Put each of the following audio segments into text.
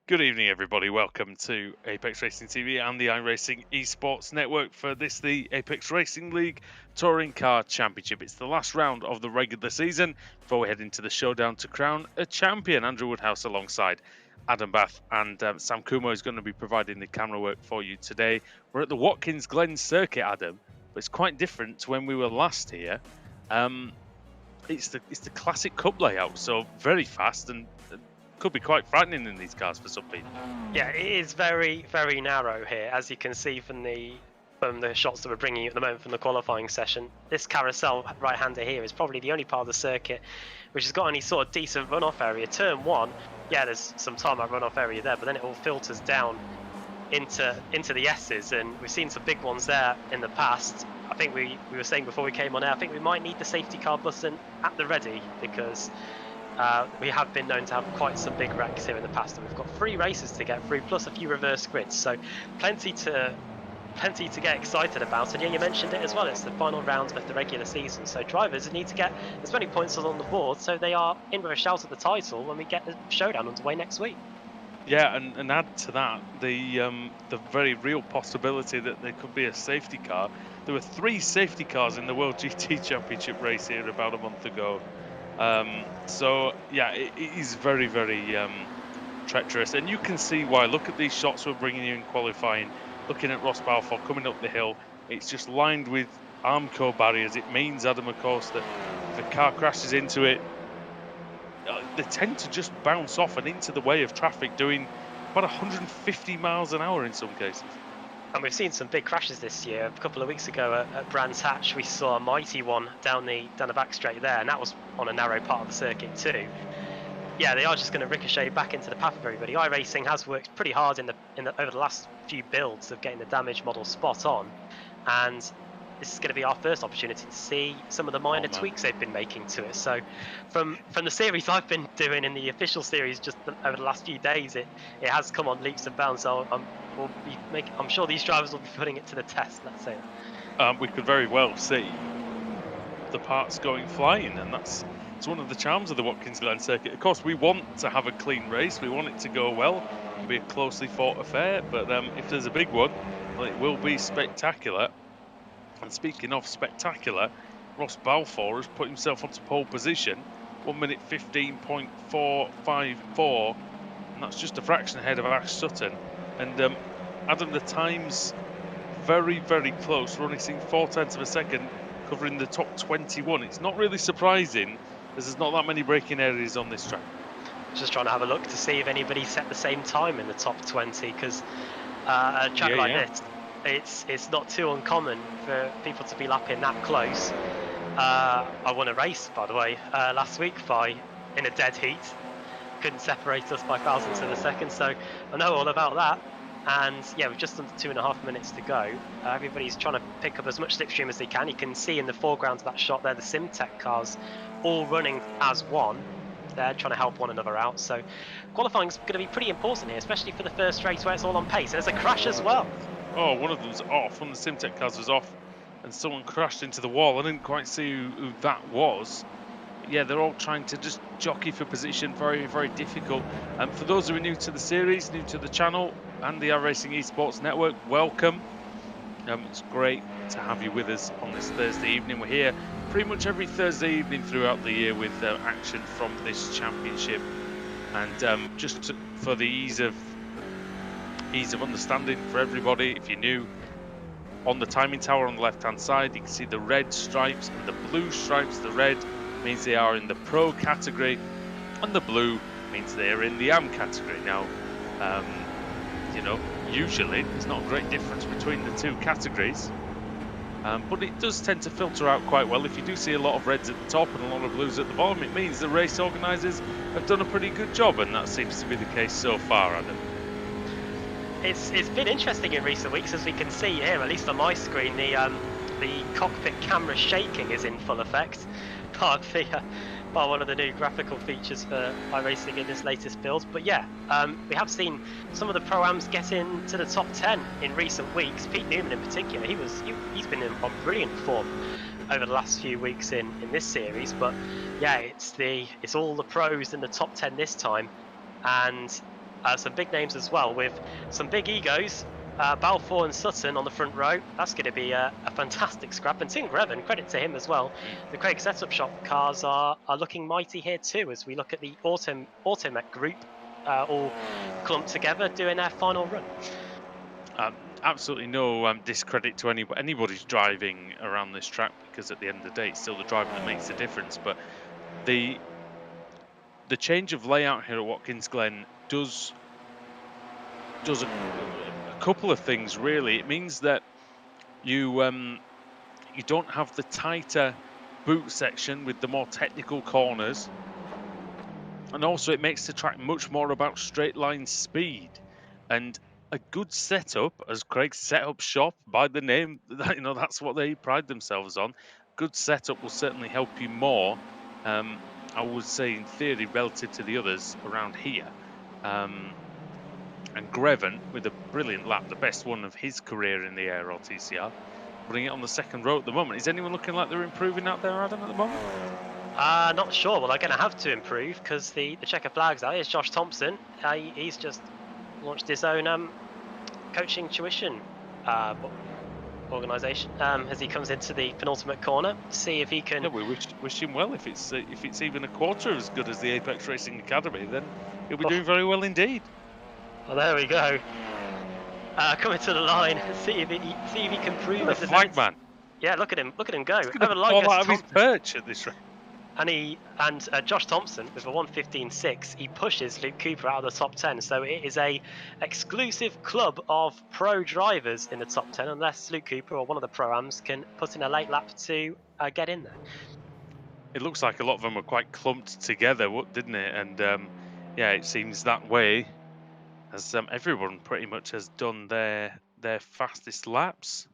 Good evening, everybody. Welcome to Apex Racing TV and the iRacing Esports Network for the Apex Racing League Touring Car Championship. It's the last round of the regular season before we head into the showdown to crown a champion. Andrew Woodhouse alongside Adam Bath and Sam Kumo is going to be providing the camera work for you today. We're at the Watkins Glen circuit, Adam, but it's quite different to when we were last here. Um, it's the classic cup layout, so very fast and could be quite frightening in these cars for some people. Yeah, it is very, very narrow here, as you can see from the shots that we're bringing you at the moment from the qualifying session. This carousel right-hander here is probably the only part of the circuit which has got any sort of decent runoff area. Turn one, yeah, there's some tarmac runoff area there, but then it all filters down into the S's, and we've seen some big ones there in the past. I think we were saying before we came on air, I think we might need the safety car button at the ready because we have been known to have quite some big wrecks here in the past, and we've got 3 races to get through, plus a few reverse grids, so plenty to get excited about. And yeah, you mentioned it as well, it's the final round of the regular season, so drivers need to get as many points as on the board so they are in with a shout at the title when we get the showdown underway next week. Yeah, and add to that the very real possibility that there could be a safety car. There were 3 safety cars in the World GT Championship race here about a month ago. So yeah, it is very, very treacherous, and you can see why. Look at these shots we're bringing you in qualifying. Looking at Ross Balfour coming up the hill, it's just lined with Armco barriers. It means, Adam, of course, that if a car crashes into it, they tend to just bounce off and into the way of traffic, doing about 150 miles an hour in some cases. And we've seen some big crashes this year. A couple of weeks ago at Brands Hatch, we saw a mighty one down the back straight there, and that was on a narrow part of the circuit too. Yeah, they are just going to ricochet back into the path of everybody. iRacing has worked pretty hard over the last few builds of getting the damage model spot on, and this is going to be our first opportunity to see some of the minor tweaks they've been making to it. So from the series I've been doing in the official series just over the last few days, it has come on leaps and bounds. So I'm sure these drivers will be putting it to the test, let's say. We could very well see the parts going flying, and it's one of the charms of the Watkins Glen circuit. Of course, we want to have a clean race, we want it to go well, it'll be a closely fought affair, but if there's a big one, well, it will be spectacular. And speaking of spectacular, Ross Balfour has put himself onto pole position, 1 minute 15.454, and that's just a fraction ahead of Ash Sutton. And Adam, the time's very, very close. We're only seeing 0.4 of a second covering the top 21. It's not really surprising, as there's not that many braking areas on this track. Just trying to have a look to see if anybody set the same time in the top 20, because a track this, it's not too uncommon for people to be lapping that close. I won a race, by the way, last week in a dead heat. Couldn't separate us by thousandths of a second, so I know all about that. And yeah, with just under 2.5 minutes to go, everybody's trying to pick up as much slipstream as they can. You can see in the foreground of that shot there, the SimTech cars all running as one. They're trying to help one another out. So qualifying's going to be pretty important here, especially for the first race where it's all on pace. And there's a crash as well. Oh, one of them's off. One of the SimTech cars was off, and someone crashed into the wall. I didn't quite see who that was. Yeah, they're all trying to just jockey for position. Very, very difficult. And for those who are new to the series, new to the channel and the iRacing Esports Network, welcome. It's great to have you with us on this Thursday evening. We're here pretty much every Thursday evening throughout the year with action from this championship. And for the ease of understanding for everybody, if you're new, on the timing tower on the left-hand side, you can see the red stripes and the blue stripes. The red means they are in the Pro category, and the blue means they're in the Am category. Now, usually there's not a great difference between the 2 categories, but it does tend to filter out quite well. If you do see a lot of reds at the top and a lot of blues at the bottom, it means the race organisers have done a pretty good job, and that seems to be the case so far, Adam. It's been interesting in recent weeks, as we can see here, at least on my screen, the cockpit camera shaking is in full effect. Part one of the new graphical features for iRacing in this latest build. But yeah, we have seen some of the Pro-Ams get into the top 10 in recent weeks. Pete Newman in particular, he's been on brilliant form over the last few weeks in this series. But yeah, it's all the pros in the top 10 this time, and some big names as well, with some big egos. Balfour and Sutton on the front row. That's going to be a fantastic scrap. And Tim Greven, credit to him as well. The Craig Setup Shop cars are looking mighty here too, as we look at the Automech group all clumped together doing their final run. Absolutely no discredit to anybody's driving around this track, because at the end of the day, it's still the driver that makes the difference. But the change of layout here at Watkins Glen does a couple of things really. It means that you don't have the tighter boot section with the more technical corners, and also it makes the track much more about straight line speed. And a good setup, as Craig's Setup Shop, by the name, that's what they pride themselves on. Good setup will certainly help you more, I would say, in theory, relative to the others around here. And Greven, with a brilliant lap, the best one of his career in the ARLTC, putting it on the second row at the moment. Is anyone looking like they're improving out there, Adam, at the moment? Not sure. Well, they're going to have to improve, because the checker flags out. Here's Josh Thompson. He's just launched his own coaching tuition organisation as he comes into the penultimate corner. See if he can. Yeah, we wish him well. If it's even a quarter as good as the Apex Racing Academy, then he'll be doing very well indeed. Well, there we go. Coming to the line. See if he can prove the flag man. Yeah, look at him go. He's going to fall out of his perch at this rate. And Josh Thompson with a 1:15.6, he pushes Luke Cooper out of the top 10. So it is a exclusive club of pro drivers in the top 10, unless Luke Cooper or one of the pro-ams can put in a late lap to get in there. It looks like a lot of them were quite clumped together, didn't it? And yeah, it seems that way, as everyone pretty much has done their fastest laps.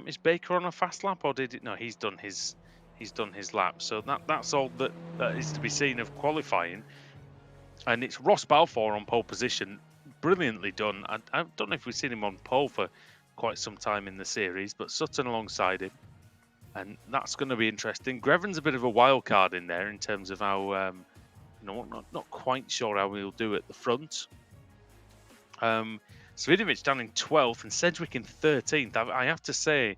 Is Baker on a fast lap, or did it? No, he's done his lap. So that's all that is to be seen of qualifying. And it's Ross Balfour on pole position, brilliantly done. I don't know if we've seen him on pole for quite some time in the series, but Sutton alongside him, and that's going to be interesting. Greven's a bit of a wild card in there in terms of how not quite sure how he'll do at the front. Svidovic down in 12th and Sedgwick in 13th. I have to say,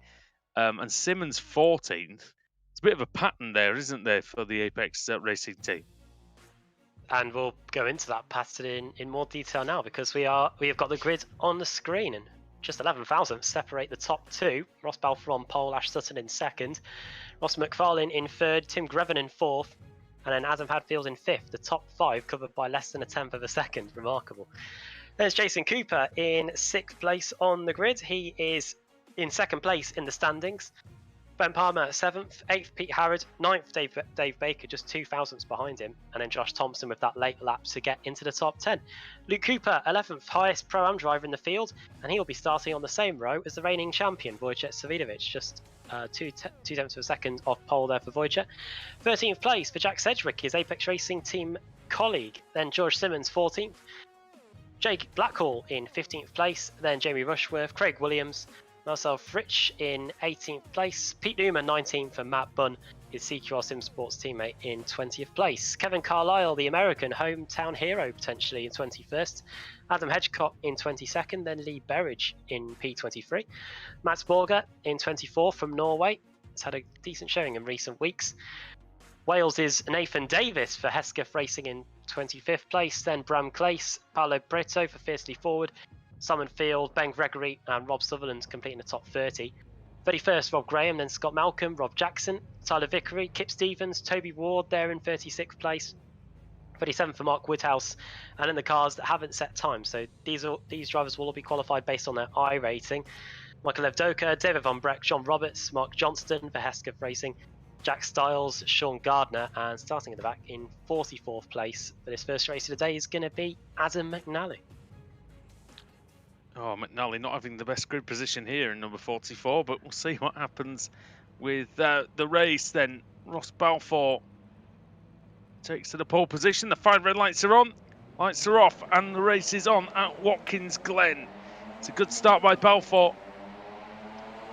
and Simmons 14th. It's a bit of a pattern there, isn't there, for the Apex Racing team? And we'll go into that pattern in more detail now, because we have got the grid on the screen, and just 11 thousandths separate the top two. Ross Balfour on pole, Ash Sutton in second, Ross McFarlane in third, Tim Greven in fourth, and then Adam Hadfield in fifth. The top five covered by less than a tenth of a second. Remarkable. There's Jason Cooper in sixth place on the grid. He is in second place in the standings. Ben Palmer 7th, 8th Pete Harrod, 9th Dave Baker, just 2 thousandths behind him, and then Josh Thompson with that late lap to get into the top 10. Luke Cooper 11th, highest Pro-Am driver in the field, and he'll be starting on the same row as the reigning champion Wojciech Svidovic, just 2 tenths of a second off pole there for Wojciech. 13th place for Jack Sedgwick, his Apex Racing team colleague, then George Simmons 14th, Jake Blackhall in 15th place, then Jamie Rushworth, Craig Williams, Marcel Fritsch in 18th place, Pete Newman 19th, and Matt Bunn, his CQR Sim Sports teammate, in 20th place. Kevin Carlisle, the American hometown hero, potentially in 21st. Adam Hedgecock in 22nd, then Lee Berridge in P23. Mats Borger in 24th from Norway. He's had a decent showing in recent weeks. Wales is Nathan Davis for Hesketh Racing in 25th place, then Bram Clace, Paolo Preto for Fiercely Forward, Simon Field, Ben Gregory, and Rob Sutherland completing the top 30. 31st, Rob Graham, then Scott Malcolm, Rob Jackson, Tyler Vickery, Kip Stevens, Toby Ward there in 36th place. 37th for Mark Woodhouse, and in the cars that haven't set time. So these drivers will all be qualified based on their iRating. Michael Levdoka, David Von Breck, John Roberts, Mark Johnston for Hesketh Racing, Jack Stiles, Sean Gardner, and starting at the back in 44th place for this first race of the day is going to be Adam McNally. Oh, McNally not having the best grid position here in number 44, but we'll see what happens with the race then. Ross Balfour takes to the pole position. The 5 red lights are on, lights are off, and the race is on at Watkins Glen. It's a good start by Balfour.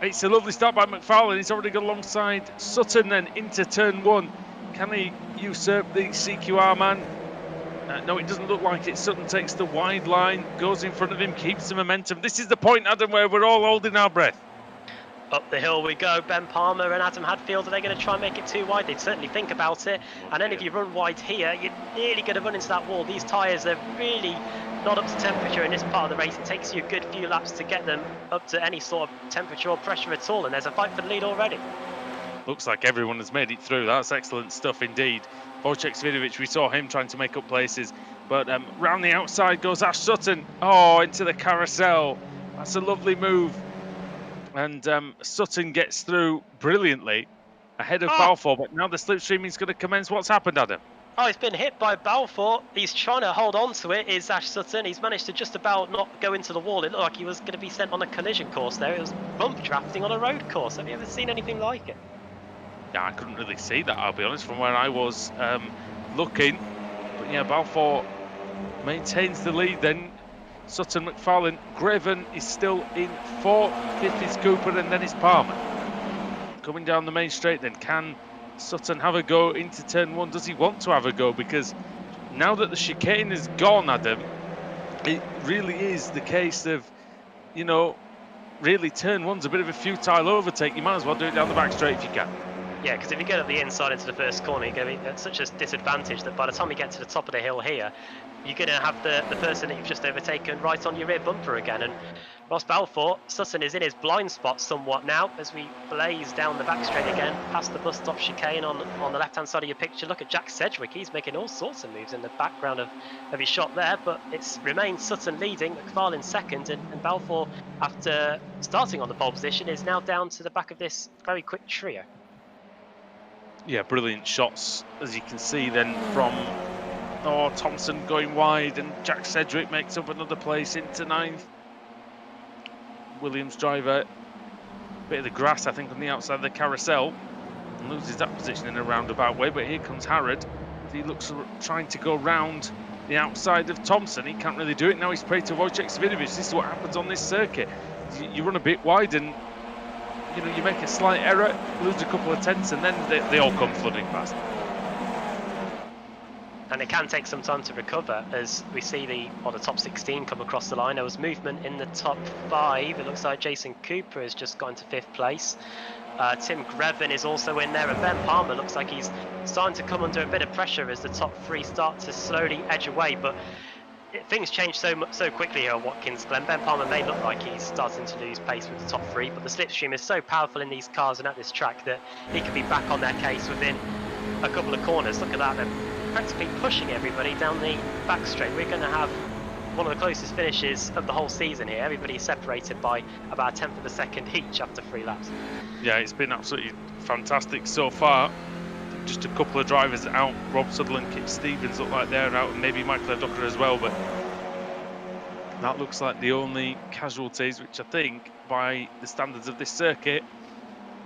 It's a lovely start by McFarlane. He's already got alongside Sutton then into turn 1. Can he usurp the CQR man? No, it doesn't look like it. Sutton takes the wide line, goes in front of him, keeps the momentum. This is the point, Adam, where we're all holding our breath. Up the hill we go. Ben Palmer and Adam Hadfield, are they going to try and make it too wide? They'd certainly think about it. And then if you run wide here, you're nearly going to run into that wall. These tyres are really not up to temperature in this part of the race. It takes you a good few laps to get them up to any sort of temperature or pressure at all. And there's a fight for the lead already. Looks like everyone has made it through. That's excellent stuff indeed. Wojciech Svidovic, we saw him trying to make up places. But round the outside goes Ash Sutton. Oh, into the carousel. That's a lovely move. And Sutton gets through brilliantly ahead of Balfour, but now the slipstreaming is going to commence. What's happened, Adam? Oh, he's been hit by Balfour. He's trying to hold on to it, is Ash Sutton. He's managed to just about not go into the wall. It looked like he was going to be sent on a collision course there. It was bump drafting on a road course. Have you ever seen anything like it? Yeah, I couldn't really see that, I'll be honest, from where I was looking. But yeah, Balfour maintains the lead then. Sutton, McFarlane, Graven is still in fourth, fifth is Cooper, and then it's Palmer. Coming down the main straight then, can Sutton have a go into turn one? Does he want to have a go? Because now that the chicane is gone, Adam, it really is the case of, you know, really turn one's a bit of a futile overtake. You might as well do it down the back straight if you can. Yeah, because if you get up the inside into the first corner, you're going to be at such a disadvantage that by the time you get to the top of the hill here, you're going to have the person that you've just overtaken right on your rear bumper again. And Ross Balfour, Sutton is in his blind spot somewhat now as we blaze down the back straight again, past the bus stop chicane on the left-hand side of your picture. Look at Jack Sedgwick, he's making all sorts of moves in the background of his shot there, but it's remained Sutton leading, McFarlane second, and Balfour, after starting on the pole position, is now down to the back of this very quick trio. Yeah, brilliant shots, as you can see then from Thompson going wide, and Jack Sedgwick makes up another place into ninth. Williams driver, bit of the grass I think on the outside of the carousel, and loses that position in a roundabout way, but here comes Harrod. He looks trying to go round the outside of Thompson. He can't really do it. Now he's prey to Wojciech Svidovic. This is what happens on this circuit. You run a bit wide and you make a slight error, lose a couple of tenths, and then they all come flooding past. And it can take some time to recover as we see the top 16 come across the line. There was movement in the top 5. It looks like Jason Cooper has just gone to 5th place. Tim Greven is also in there, and Ben Palmer looks like he's starting to come under a bit of pressure as the top 3 start to slowly edge away. But things change so quickly here at Watkins Glen. Ben Palmer may look like he's starting to lose pace with the top 3, but the slipstream is so powerful in these cars and at this track that he could be back on their case within a couple of corners. Look at that, they're practically pushing everybody down the back straight. We're going to have one of the closest finishes of the whole season here. Everybody's separated by about a tenth of a second each after 3 laps. Yeah, it's been absolutely fantastic so far. Just a couple of drivers out. Rob Sutherland, Kip Stevens look like they're out, and maybe Michael Docker as well, but that looks like the only casualties, which I think by the standards of this circuit,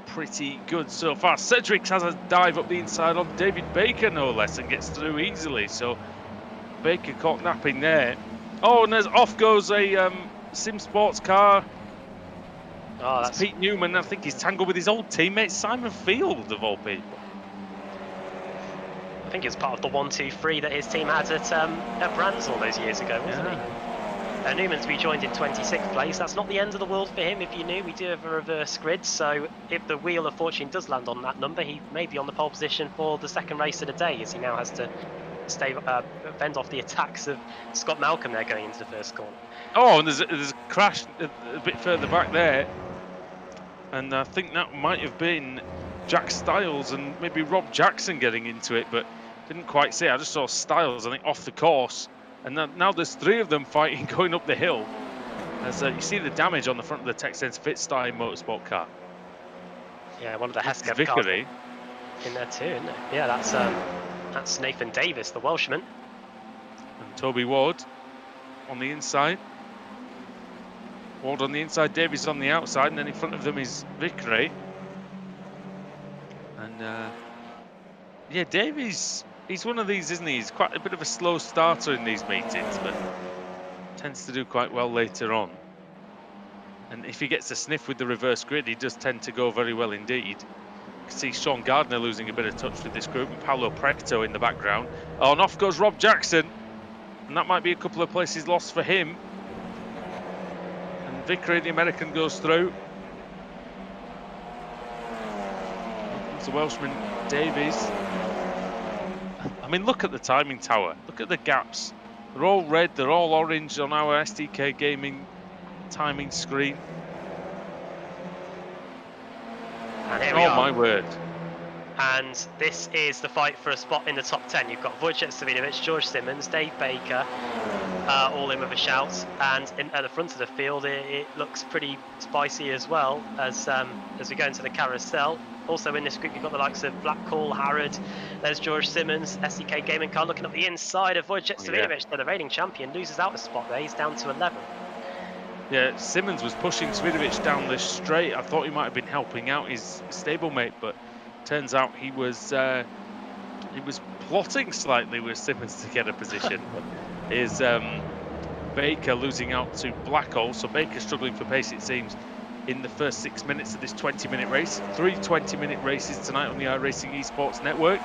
pretty good so far. Sedgwick has a dive up the inside on David Baker no less and gets through easily, so Baker caught napping there. Oh, and there's off goes a Sim Sports car. Oh, that's Pete Newman. I think he's tangled with his old teammate Simon Field of all people. I think it's part of the 1-2-3 that his team had at Brands all those years ago, wasn't he? Newman's rejoined in 26th place. That's not the end of the world for him. If you knew, we do have a reverse grid, so if the wheel of fortune does land on that number, he may be on the pole position for the second race of the day, as he now has to fend off the attacks of Scott Malcolm there going into the first corner. Oh, and there's a crash a bit further back there, and I think that might have been Jack Stiles and maybe Rob Jackson getting into it, but didn't quite see. I just saw Stiles, I think, off the course. And now there's 3 of them fighting going up the hill. As you see the damage on the front of the Texans Fitzstein Motorsport car. Yeah, one of the Hesketh cars in there too, isn't it? Yeah, that's Nathan Davis, the Welshman. And Toby Ward on the inside. Ward on the inside, Davis on the outside, and then in front of them is Vickery. And yeah, Davies, he's one of these, isn't he? He's quite a bit of a slow starter in these meetings, but tends to do quite well later on. And if he gets a sniff with the reverse grid, he does tend to go very well indeed. You can see Sean Gardner losing a bit of touch with this group, and Paolo Precto in the background. Oh, and off goes Rob Jackson. And that might be a couple of places lost for him. And Vickery, the American, goes through. It's the Welshman, Davies. I mean, look at the timing tower. Look at the gaps. They're all red, they're all orange on our SDK Gaming timing screen. And here we are. Oh my word. And this is the fight for a spot in the top 10. You've got Wojciech Savinovic, George Simmons, Dave Baker, all in with a shout. And at the front of the field, it looks pretty spicy as well as we go into the carousel. Also in this group, you've got the likes of Blackcall, Harrod. There's George Simmons, SDK Gaming Car looking up the inside of Wojciech Savinovic. So the reigning champion loses out a spot there. He's down to 11. Yeah, Simmons was pushing Savinovic down the straight. I thought he might have been helping out his stablemate, but turns out he was plotting slightly with Simmons to get a position. Is Baker losing out to Blackall, so Baker struggling for pace, it seems, in the first 6 minutes of this 20-minute race. 3 20-minute races tonight on the iRacing Esports Network.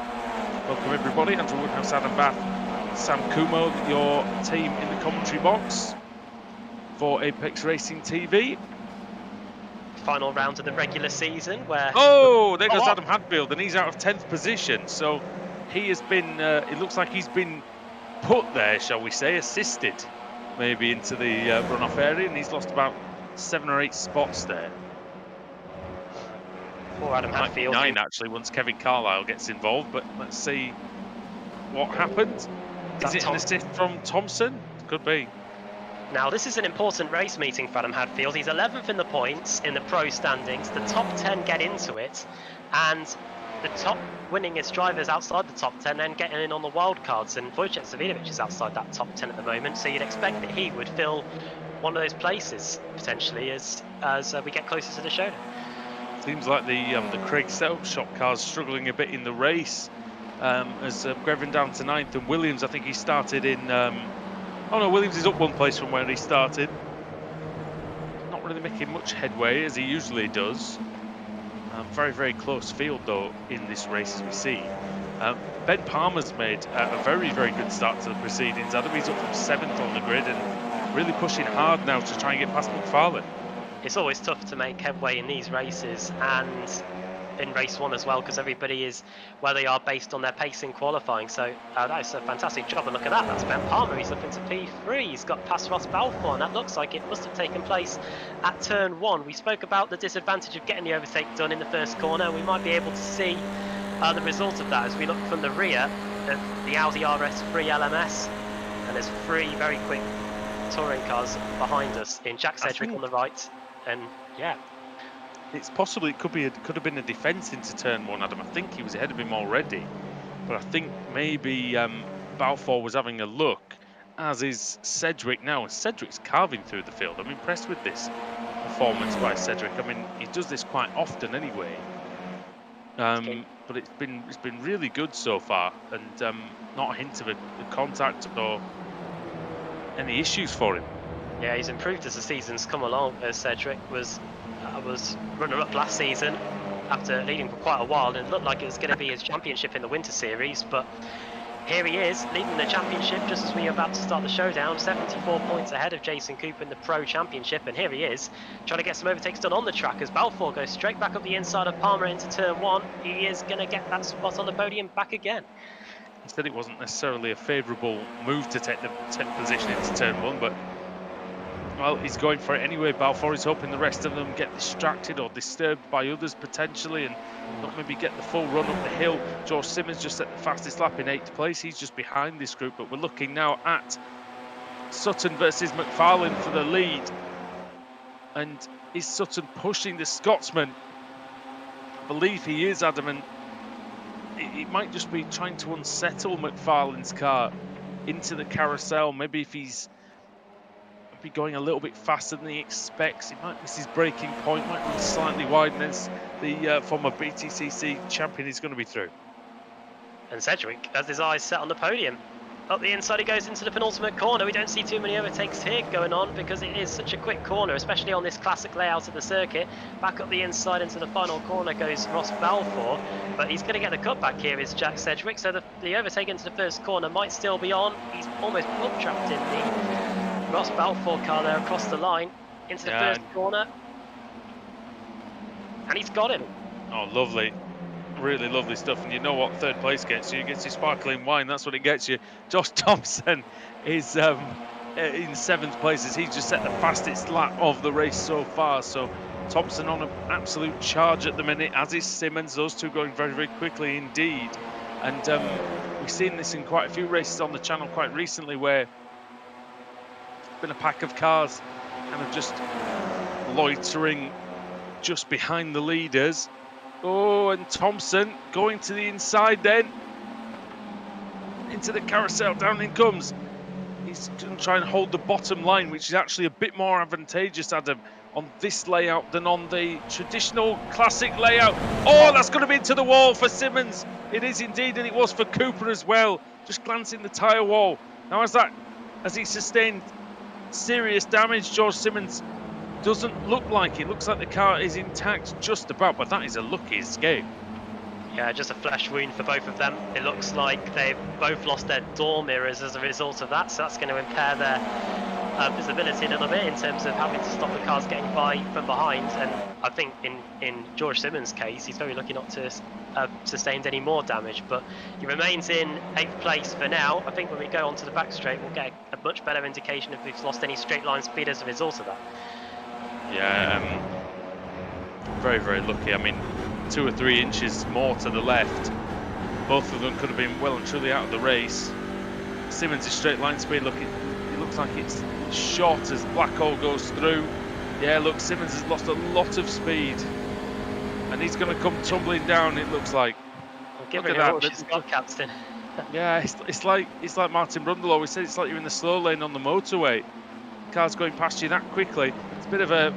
Welcome everybody. Andrew Woodhouse, Adam Bath, Sam Kumo, your team in the commentary box for Apex Racing TV. Final round of the regular season where... Oh, there goes Adam Hadfield, and he's out of 10th position. So he has been, it looks like he's been put there, shall we say, assisted maybe into the runoff area, and he's lost about 7 or 8 spots there. Poor Adam Hadfield. 9 actually, once Kevin Carlisle gets involved, but let's see what happens. Is it an assist from Thompson? Could be. Now, this is an important race meeting for Adam Hadfield. He's 11th in the points in the pro standings. The top 10 get into it, and the top winningest drivers outside the top 10 then getting in on the wild cards. And Wojciech Savinovic is outside that top 10 at the moment, so you'd expect that he would fill one of those places potentially as we get closer to the showdown. Seems like the Craig setup shop car's struggling a bit in the race. As Grevin down to 9th, and Williams, I think he started in. Oh no, Williams is up 1 place from where he started. Not really making much headway as he usually does. Very, very close field though in this race as we see. Ben Palmer's made a very, very good start to the proceedings. Adam, he's up from 7th on the grid and really pushing hard now to try and get past McFarlane. It's always tough to make headway in these races and in race 1 as well, because everybody is where they are based on their pace in qualifying. So that is a fantastic job, and look at that, that's Ben Palmer. He's up into P3, he's got past Ross Balfour, and that looks like it must have taken place at turn 1. We spoke about the disadvantage of getting the overtake done in the first corner. We might be able to see the result of that as we look from the rear of the Audi RS3 LMS, and there's 3 very quick touring cars behind us in Jack Sedgwick on the right, and yeah. It's possible it could have been a defence into turn 1, Adam. I think he was ahead of him already, but I think maybe Balfour was having a look, as is Sedgwick now. And Sedgwick's carving through the field. I'm impressed with this performance by Sedgwick. I mean, he does this quite often anyway, but it's been really good so far, and not a hint of a contact or any issues for him. Yeah, he's improved as the season's come along. As Sedgwick was runner-up last season after leading for quite a while, and it looked like it was going to be his championship in the Winter Series, but here he is leading the championship just as we are about to start the showdown, 74 points ahead of Jason Cooper in the Pro Championship, and here he is trying to get some overtakes done on the track as Balfour goes straight back up the inside of Palmer into turn 1. He is going to get that spot on the podium back again. He said it wasn't necessarily a favourable move to take the 10th position into turn 1, but well, he's going for it anyway. Balfour is hoping the rest of them get distracted or disturbed by others potentially and not maybe get the full run up the hill. George Simmons just at the fastest lap in 8th place. He's just behind this group, but we're looking now at Sutton versus McFarlane for the lead. And is Sutton pushing the Scotsman? I believe he is, Adam, and it might just be trying to unsettle McFarlane's car into the carousel. Maybe if he's be going a little bit faster than he expects, he might miss his braking point, might run slightly wide, and as the former BTCC champion is going to be through. And Sedgwick has his eyes set on the podium. Up the inside he goes into the penultimate corner. We don't see too many overtakes here going on because it is such a quick corner, especially on this classic layout of the circuit. Back up the inside into the final corner goes Ross Balfour, but he's going to get the cutback here is Jack Sedgwick, so the overtake into the first corner might still be on. He's almost bump trapped in the Ross Balfour car there across the line into the first corner. And he's got him. Oh, lovely. Really lovely stuff. And you know what third place gets you? It gets you sparkling wine. That's what it gets you. Josh Thompson is in 7th place as he just set the fastest lap of the race so far. So Thompson on an absolute charge at the minute, as is Simmons. Those two going very, very quickly indeed. And we've seen this in quite a few races on the channel quite recently where there's been a pack of cars kind of just loitering just behind the leaders. Oh, and Thompson going to the inside then. Into the carousel, down he comes. He's going to try and hold the bottom line, which is actually a bit more advantageous, Adam, on this layout than on the traditional classic layout. Oh, that's going to be into the wall for Simmons. It is indeed, and it was for Cooper as well. Just glancing the tyre wall. Now, as he sustained serious damage, George Simmons doesn't look like it. Looks like the car is intact just about, but that is a lucky escape. Yeah, just a flesh wound for both of them. It looks like they've both lost their door mirrors as a result of that, so that's going to impair their visibility a little bit in terms of having to stop the cars getting by from behind. And I think in George Simmons' case, he's very lucky not to have sustained any more damage, but he remains in 8th place for now. I think when we go onto the back straight, we'll get a much better indication if we've lost any straight line speed as a result of that. Yeah, very, very lucky. I mean, 2 or 3 inches more to the left. Both of them could have been well and truly out of the race. Simmons' straight line speed, look, it looks like it's short as black hole goes through. Yeah, look, Simmons has lost a lot of speed. And he's going to come tumbling down, it looks like. Well, given how much he's got, Captain. Yeah, it's like Martin Brundle always said, it's like you're in the slow lane on the motorway. Cars going past you that quickly. It's a bit of a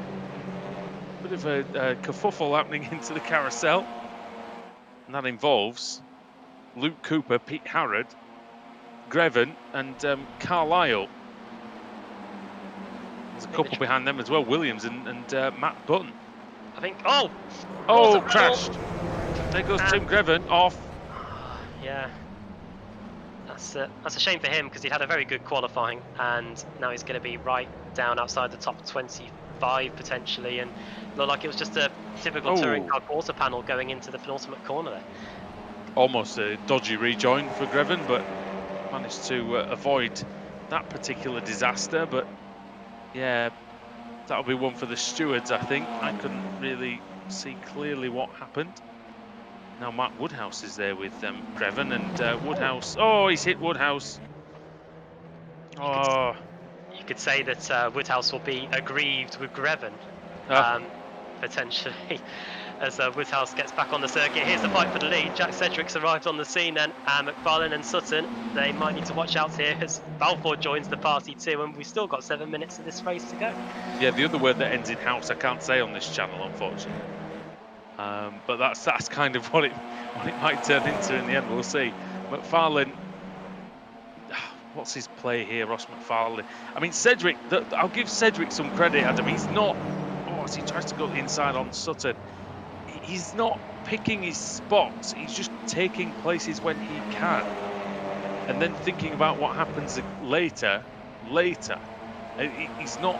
kerfuffle happening into the carousel, and that involves Luke Cooper, Pete Harrod, Greven, and Carlisle. There's a couple behind them as well, Williams and Matt Button. I think. Oh, crashed. There goes Tim Greven off. Yeah. That's a shame for him because he'd had a very good qualifying, and now he's going to be right down outside the top 25 potentially, and looked like it was just a typical touring car quarter panel going into the penultimate corner there. Almost a dodgy rejoin for Greven, but managed to avoid that particular disaster. But yeah, that'll be one for the stewards, I think. I couldn't really see clearly what happened. Now Matt Woodhouse is there with Greven, and Woodhouse. Oh, he's hit Woodhouse. Oh. You could say that Woodhouse will be aggrieved with Greven, potentially, as Woodhouse gets back on the circuit. Here's the fight for the lead. Jack Sedgwick's arrived on the scene then, and McFarlane and Sutton, they might need to watch out here as Balfour joins the party too, and we've still got 7 minutes of this race to go. Yeah, the other word that ends in house I can't say on this channel, unfortunately. But that's kind of what it might turn into in the end. We'll see. McFarlane, what's his play here, Ross McFarlane? I mean, Sedgwick. I'll give Sedgwick some credit, Adam. He's not. Oh, as he tries to go inside on Sutton, he's not picking his spots. He's just taking places when he can, and then thinking about what happens later. He's not.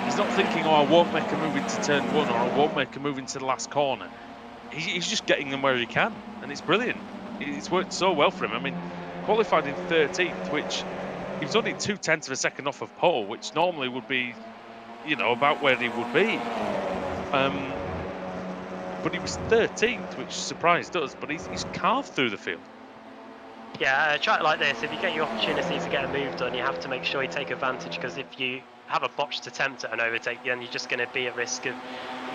He's not thinking, oh, I won't make a move into turn 1 or I won't make a move into the last corner. He's just getting them where he can, and it's brilliant. It's worked so well for him. I mean, qualified in 13th, which he was only 0.2 of a second off of pole, which normally would be, you know, about where he would be. But he was 13th, which surprised us, but he's carved through the field. Yeah, a track like this, if you get your opportunity to get a move done, you have to make sure you take advantage, because if you have a botched attempt at an overtake, then you're just going to be at risk of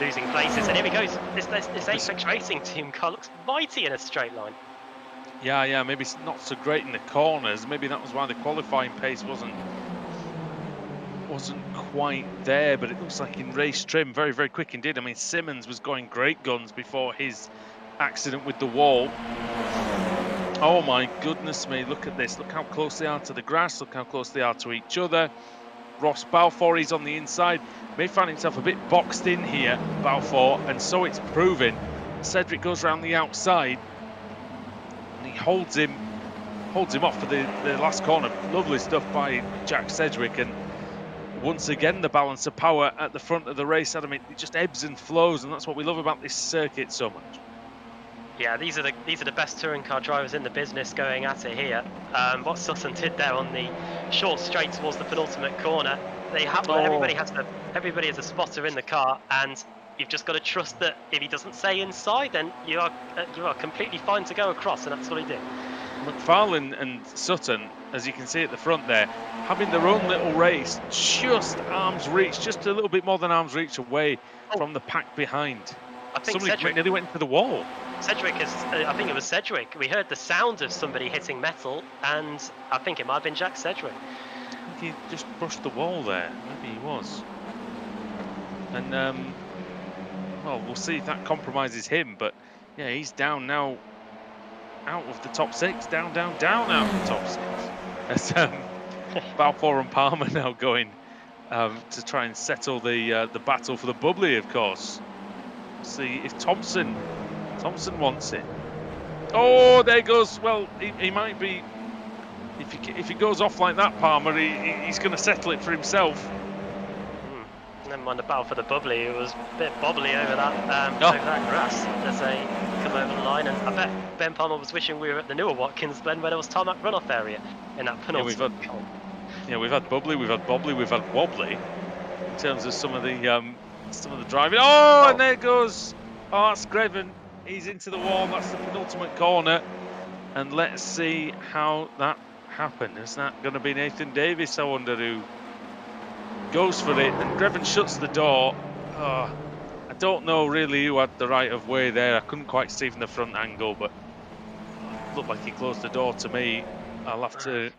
losing places. And here he goes. This Apex Racing team car looks mighty in a straight line. Yeah, maybe it's not so great in the corners. Maybe that was why the qualifying pace wasn't quite there, but it looks like in race trim, very, very quick indeed. I mean, Simmons was going great guns before his accident with the wall. Oh my goodness me, look at this. Look how close they are to the grass. Look how close they are to each other. Ross Balfour is on the inside. May find himself a bit boxed in here, Balfour, and so it's proven. Cedric goes around the outside and he holds him off for the last corner. Lovely stuff by Jack Sedgwick, and once again the balance of power at the front of the race, Adam, it just ebbs and flows, and that's what we love about this circuit so much. Yeah, these are the best touring car drivers in the business going at it here. What Sutton did there on the short straight towards the penultimate corner, everybody has a spotter in the car, and you've just got to trust that if he doesn't say inside, then you are completely fine to go across, and that's what he did. McFarlane and Sutton, as you can see at the front there, having their own little race, just arm's reach, just a little bit more than arm's reach away from the pack behind. I think somebody nearly went into the wall. I think it was Sedgwick. We heard the sound of somebody hitting metal, and I think it might have been Jack Sedgwick. I think he just brushed the wall there. Maybe he was. And, well, we'll see if that compromises him, but yeah, he's down now, out of the top six, down out of the top six. As Balfour and Palmer now going to try and settle the battle for the bubbly, of course. See if Thompson wants it. Oh, there goes. Well, he might be. If he goes off like that, Palmer, he's going to settle it for himself. Never mind the battle for the bubbly. It was a bit bobbly over that grass as they come over the line. And I bet Ben Palmer was wishing we were at the newer Watkins, Glen, where there was tarmac runoff area in that penultimate. We've had bubbly, we've had bobbly, we've had wobbly in terms of some of the driving. Oh, and there goes. Oh, that's Greven. He's into the wall. That's the penultimate corner. And let's see how that happened. Is that going to be Nathan Davis, I wonder, who goes for it? And Greven shuts the door. Oh, I don't know really who had the right of way there. I couldn't quite see from the front angle, but it looked like he closed the door to me. I'll have to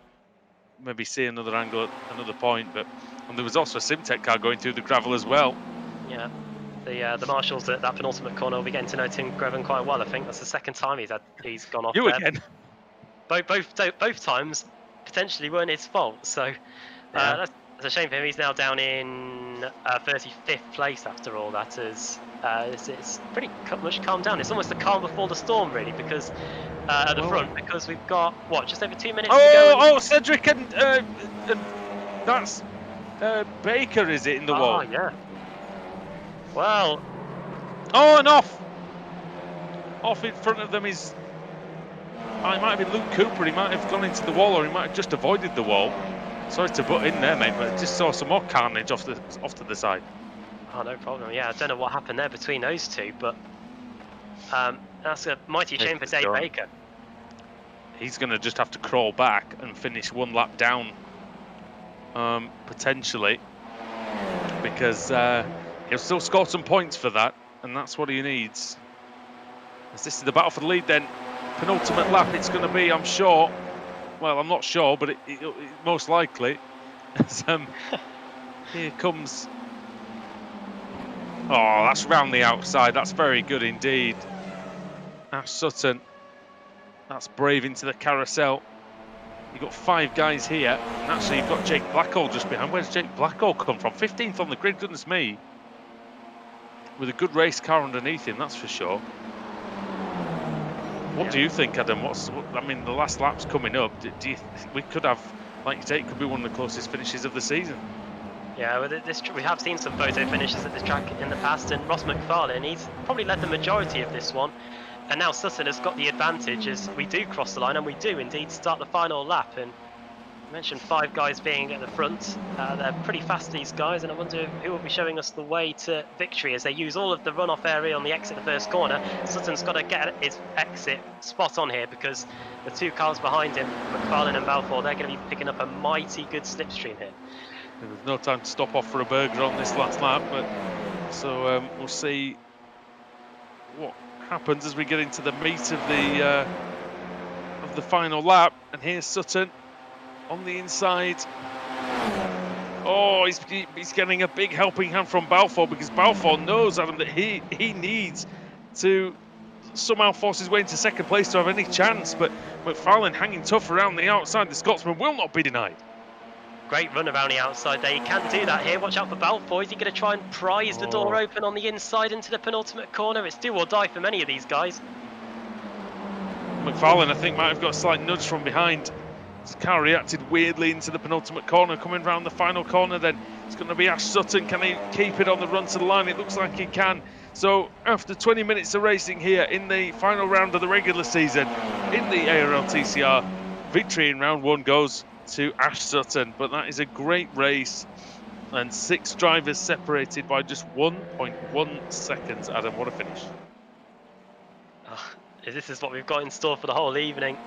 maybe see another angle at another point. And there was also a Simtek car going through the gravel as well. Yeah. The marshals at that penultimate corner will be getting to know Tim Greven quite well. I think that's the second time he's gone off. Again. Both times potentially weren't his fault. So that's a shame for him. He's now down in 35th place after all that. It's pretty much calmed down. It's almost the calm before the storm, really, because at the front, because we've got just over 2 minutes to go. Oh, Cedric and that's Baker, is it, in the wall? Oh yeah. Well. Oh, and off in front of them is. It might have been Luke Cooper. He might have gone into the wall, or he might have just avoided the wall. Sorry to butt in there, mate, but I just saw some more carnage off to the side. Oh, no problem. Yeah, I don't know what happened there between those two, but that's a mighty shame for Dave Baker. He's going to just have to crawl back and finish one lap down, potentially, because he'll still score some points for that, and that's what he needs. As this is the battle for the lead, then penultimate lap it's going to be, I'm sure. Well, I'm not sure, but it most likely. Here comes. Oh, that's round the outside. That's very good indeed. Ash Sutton. That's brave into the carousel. You've got 5 guys here. And actually, you've got Jake Blackall just behind. Where's Jake Blackall come from? 15th on the grid, goodness me. With a good race car underneath him, that's for sure. What do you think, Adam? I mean, the last lap's coming up. Do you think we could have, like you say, it could be one of the closest finishes of the season? Yeah, we have seen some photo finishes at this track in the past, and Ross McFarlane, he's probably led the majority of this one. And now Sutton has got the advantage as we do cross the line, and we do indeed start the final lap. And I mentioned 5 guys being at the front. They're pretty fast, these guys, and I wonder who will be showing us the way to victory as they use all of the runoff area on the exit of the first corner. Sutton's got to get his exit spot on here because the 2 cars behind him, McFarlane and Balfour, they're going to be picking up a mighty good slipstream here. There's no time to stop off for a burger on this last lap, but so we'll see what happens as we get into the meat of the final lap. And here's Sutton on the inside. Oh, he's getting a big helping hand from Balfour, because Balfour knows, Adam, that he needs to somehow force his way into second place to have any chance, but McFarlane hanging tough around the outside. The Scotsman will not be denied. Great run around the outside there. He can do that here. Watch out for Balfour. Is he going to try and prise the door open on the inside into the penultimate corner? It's do or die for many of these guys. McFarlane, I think, might have got a slight nudge from behind. His car reacted weirdly into the penultimate corner. Coming round the final corner then, it's going to be Ash Sutton. Can he keep it on the run to the line? It looks like he can. So after 20 minutes of racing here in the final round of the regular season in the ARLTCR, victory in round 1 goes to Ash Sutton. But that is a great race, and 6 drivers separated by just 1.1 seconds. Adam, what a finish. This is what we've got in store for the whole evening.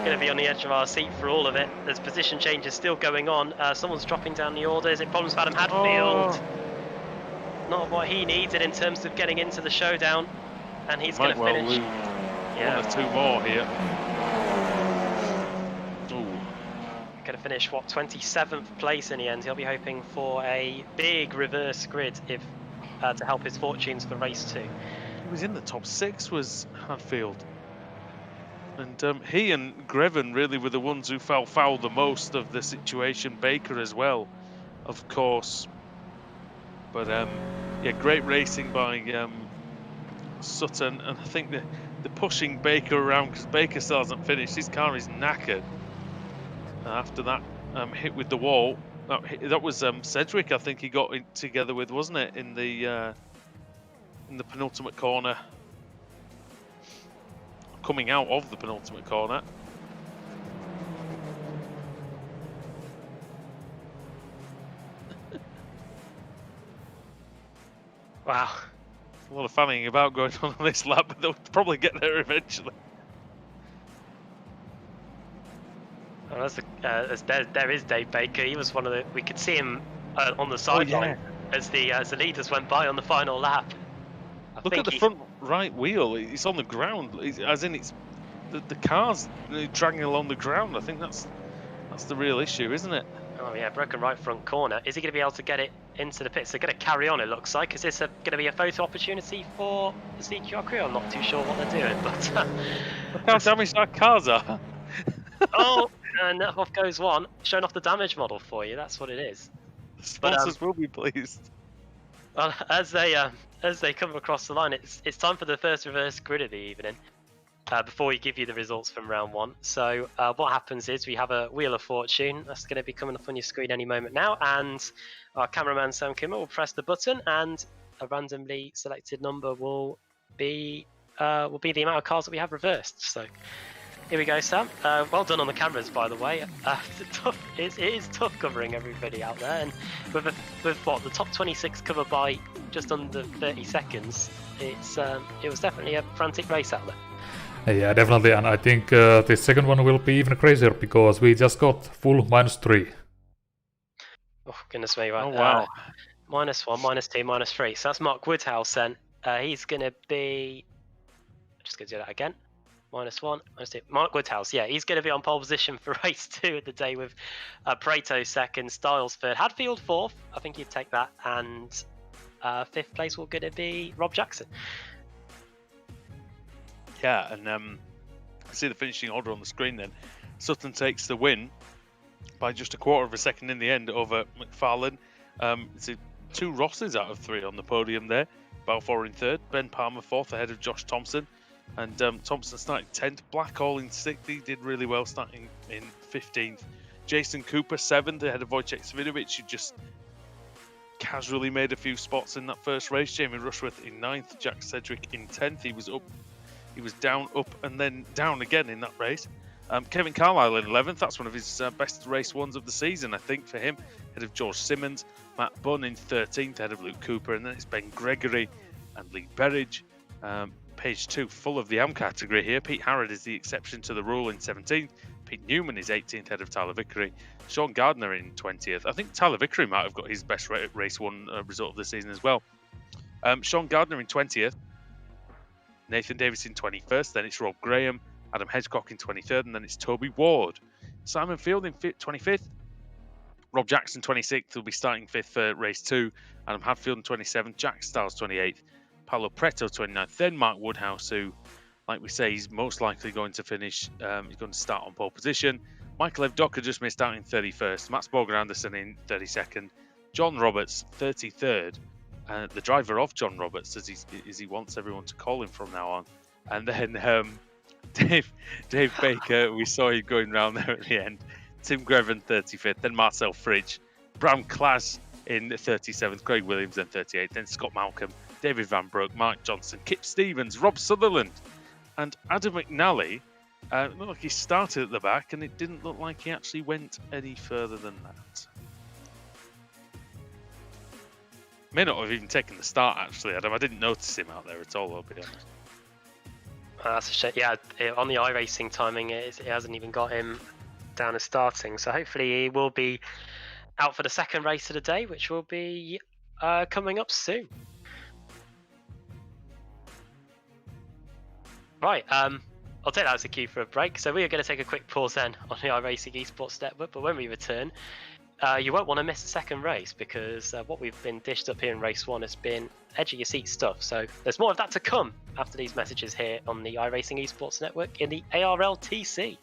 Going to be on the edge of our seat for all of it. There's position changes still going on. Someone's dropping down the orders. It problems for Adam Hadfield. Not what he needed in terms of getting into the showdown, and he's going to finish. Yeah, 1 or 2 more here. Going to finish 27th place in the end. He'll be hoping for a big reverse grid if to help his fortunes for race 2. He was in the top 6, was Hadfield. And he and Greven really were the ones who fell foul the most of the situation. Baker as well, of course. But yeah, great racing by Sutton. And I think the pushing Baker around, because Baker still hasn't finished. His car is knackered. After that hit with the wall, that was Sedgwick, I think he got it together with, wasn't it, in the penultimate corner, coming out of the penultimate corner. Wow, a lot of fanning about going on this lap, but they'll probably get there eventually. Well, there is Dave Baker. He was one of the. We could see him on the sideline as the leaders went by on the final lap. Look at the front right wheel. It's on the ground, as in it's the car's dragging along the ground. I think that's the real issue, isn't it? Oh yeah, broken right front corner. Is he going to be able to get it into the pits? They're going to carry on, it looks like. Is this going to be a photo opportunity for the CQR crew? I'm not too sure what they're doing, but look how damaged our cars are. Oh, and off goes one, showing off the damage model for you. That's what it is. The sponsors will be pleased. Well, as they come across the line, it's time for the first reverse grid of the evening. Before we give you the results from round 1. So what happens is we have a Wheel of Fortune that's going to be coming up on your screen any moment now, and our cameraman Sam Kimmer will press the button, and a randomly selected number will be the amount of cars that we have reversed. So here we go, Sam. Well done on the cameras, by the way. It is tough covering everybody out there, and with what the top 26 covered by just under 30 seconds, it was definitely a frantic race out there. Yeah, definitely, and I think the second one will be even crazier because we just got full -3. Oh goodness me! Right. Oh wow. -1, -2, -3. So that's Mark Woodhouse then. He's going to be. Just going to do that again. -1, -2. Mark Woodhouse, yeah, he's going to be on pole position for race 2 of the day with Pareto second, Styles third, Hadfield 4th. I think you'd take that, and 5th place will going to be Rob Jackson. Yeah, and I see the finishing order on the screen then. Sutton takes the win by just a quarter of a second in the end over McFarlane. It's 2 Rosses out of 3 on the podium there. Balfour in 3rd, Ben Palmer 4th ahead of Josh Thompson. And Thompson starting 10th, Blackall in 6th. He did really well starting in 15th. Jason Cooper 7th ahead of Wojciech Svidovic, who just casually made a few spots in that first race. Jamie Rushworth in 9th, Jack Sedgwick in 10th. He was down, up, and then down again in that race. Kevin Carlisle in 11th. That's one of his best race ones of the season, I think, for him. Ahead of George Simmons. Matt Bunn in 13th, ahead of Luke Cooper. And then it's Ben Gregory and Lee Berridge. Page 2, full of the AM category here. Pete Harrod is the exception to the rule in 17th. Pete Newman is 18th, ahead of Tyler Vickery. Sean Gardner in 20th. I think Tyler Vickery might have got his best race one result of the season as well. Sean Gardner in 20th. Nathan Davis in 21st. Then it's Rob Graham. Adam Hedgecock in 23rd. And then it's Toby Ward. Simon Field in 25th. Rob Jackson 26th. Will be starting 5th for race 2. Adam Hadfield in 27th. Jack Stiles 28th. Paolo Preto 29th, then Mark Woodhouse, who, like we say, he's most likely going to finish. He's going to start on pole position. Michael Evdoka just missed out in 31st. Mats Borger Anderson in 32nd. John Roberts 33rd. The driver of John Roberts, as he wants everyone to call him from now on. And then Dave Baker, we saw him going round there at the end. Tim Greven 35th. Then Marcel Fridge. Bram Klaas in 37th. Craig Williams in 38th. Then Scott Malcolm. David Van Broek. Mark Johnson. Kip Stevens. Rob Sutherland. And Adam McNally. It looked like he started at the back, and it didn't look like he actually went any further than that. May not have even taken the start, actually, Adam. I didn't notice him out there at all, I'll be honest. That's a shame. Yeah, on the iRacing timing, it hasn't even got him down as starting. So hopefully he will be out for the second race of the day, which will be coming up soon. Right, I'll take that as a cue for a break. So we are going to take a quick pause then on the iRacing Esports Network, but when we return, you won't want to miss the second race, because what we've been dished up here in race 1 has been edge of your seat stuff. So there's more of that to come after these messages here on the iRacing Esports Network in the ARLTC.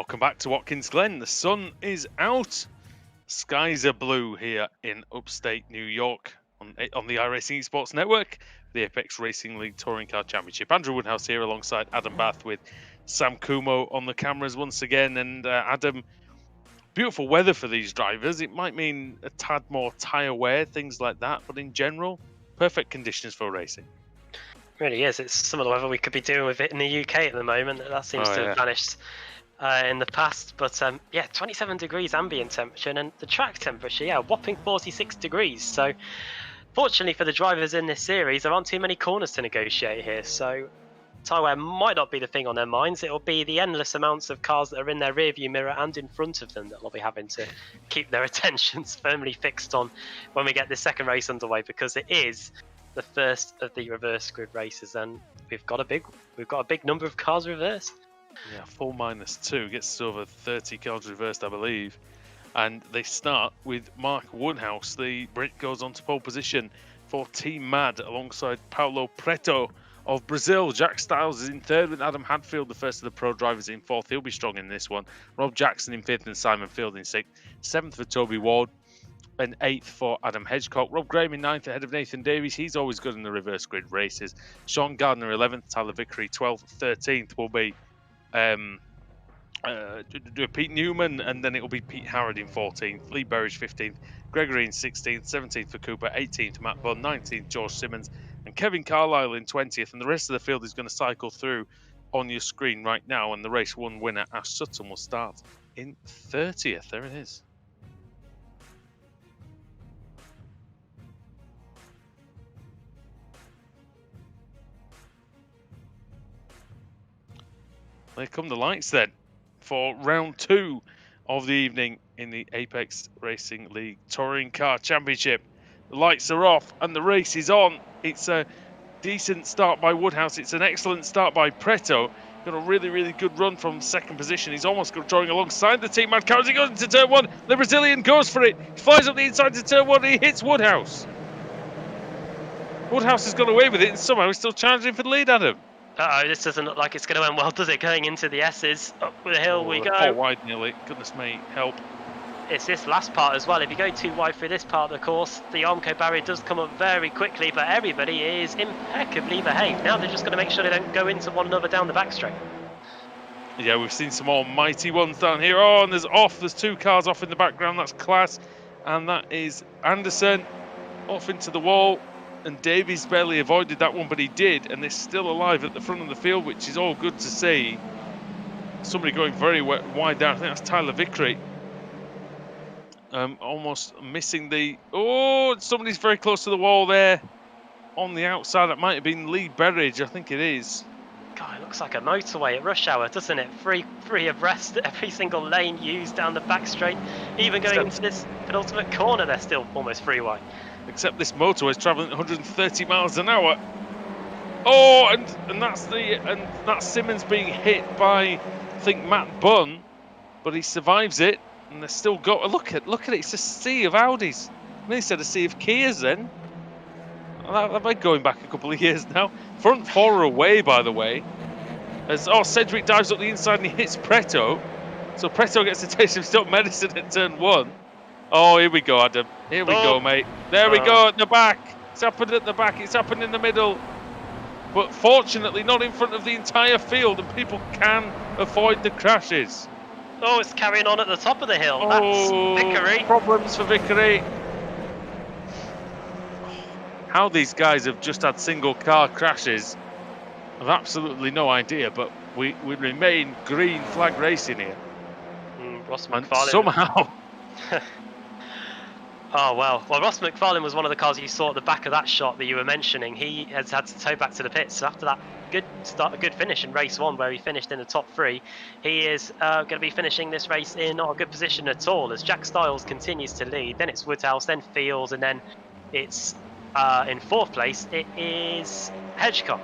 Welcome back to Watkins Glen. The sun is out. Skies are blue here in upstate New York on the iRacing Esports Network, the Apex Racing League Touring Car Championship. Andrew Woodhouse here alongside Adam Bath with Sam Kumo on the cameras once again. And Adam, beautiful weather for these drivers. It might mean a tad more tyre wear, things like that, but in general, perfect conditions for racing. Really is. It's some of the weather we could be dealing with it in the UK at the moment. That seems to have vanished in the past. But yeah, 27 degrees ambient temperature, and the track temperature, yeah, a whopping 46 degrees. So fortunately for the drivers in this series, there aren't too many corners to negotiate here. So tyre wear might not be the thing on their minds. It'll be the endless amounts of cars that are in their rearview mirror and in front of them that they'll be having to keep their attentions firmly fixed on when we get this second race underway, because it is the first of the reverse grid races, and we've got a big number of cars reversed. Yeah, full -2 gets us over 30 cars reversed, I believe. And they start with Mark Woodhouse. The Brit goes on to pole position for Team Mad alongside Paulo Preto of Brazil. Jack Stiles is in third with Adam Hadfield, the first of the pro drivers, in fourth. He'll be strong in this one. Rob Jackson in fifth and Simon Field in sixth. Seventh for Toby Ward. And eighth for Adam Hedgecock. Rob Graham in ninth ahead of Nathan Davies. He's always good in the reverse grid races. Sean Gardner 11th, Tyler Vickery 12th, 13th will be Pete Newman, and then it will be Pete Howard in 14th, Lee Berridge 15th, Gregory in 16th, 17th for Cooper, 18th Matt Bunn, 19th George Simmons, and Kevin Carlisle in 20th. And the rest of the field is going to cycle through on your screen right now, and the race one winner, Ash Sutton, will start in 30th. There it is. There come the lights then for round 2 of the evening in the Apex Racing League Touring Car Championship. The lights are off and the race is on. It's a decent start by Woodhouse. It's an excellent start by Preto. Got a really, really good run from second position. He's almost drawing alongside the Team Mad car as he goes into turn 1. The Brazilian goes for it. He flies up the inside to turn 1 and he hits Woodhouse. Woodhouse has gone away with it and somehow he's still challenging for the lead, Adam. Uh-oh, this doesn't look like it's going to end well, does it? Going into the S's, up the hill we go. Oh, wide nearly. Goodness me, help. It's this last part as well. If you go too wide through this part of the course, the Armco barrier does come up very quickly, but everybody is impeccably behaved. Now they're just going to make sure they don't go into one another down the back straight. Yeah, we've seen some more mighty ones down here. Oh, and there's 2 cars off in the background. That's class. And that is Anderson off into the wall. And Davies barely avoided that one, but he did, and they're still alive at the front of the field, which is all good to see. Somebody going very wide down. I think that's Tyler Vickery. Almost missing the... Oh, somebody's very close to the wall there. On the outside, it might have been Lee Berridge, I think it is. God, it looks like a motorway at rush hour, doesn't it? Free abreast, every single lane used down the back straight. Even going into this penultimate corner, they're still almost free wide. Except this motorway is travelling at 130 miles an hour. Oh, and that's Simmons being hit by, I think, Matt Bunn, but he survives it, and they're still got. Look at it. It's a sea of Audis. I mean, they said a sea of Kias then. Am I going back a couple of years now? Front 4 are away, by the way. As Cedric dives up the inside and he hits Preto, so Preto gets a taste of stop medicine at turn 1. Oh, here we go, Adam. Here we go, mate. There we go at the back. It's happened at the back. It's happened in the middle. But fortunately, not in front of the entire field, and people can avoid the crashes. Oh, it's carrying on at the top of the hill. Oh, that's Vickery. Problems for Vickery. How these guys have just had single car crashes, I've absolutely no idea, but we remain green flag racing here. Ross and McFarlane. somehow... Oh, well, Ross McFarlane was one of the cars you saw at the back of that shot that you were mentioning. He has had to tow back to the pits. So after that good finish in race 1, where he finished in the top 3, he is going to be finishing this race in not a good position at all, as Jack Stiles continues to lead. Then it's Woodhouse, then Fields, and then it's in 4th place, it is Hedgecock.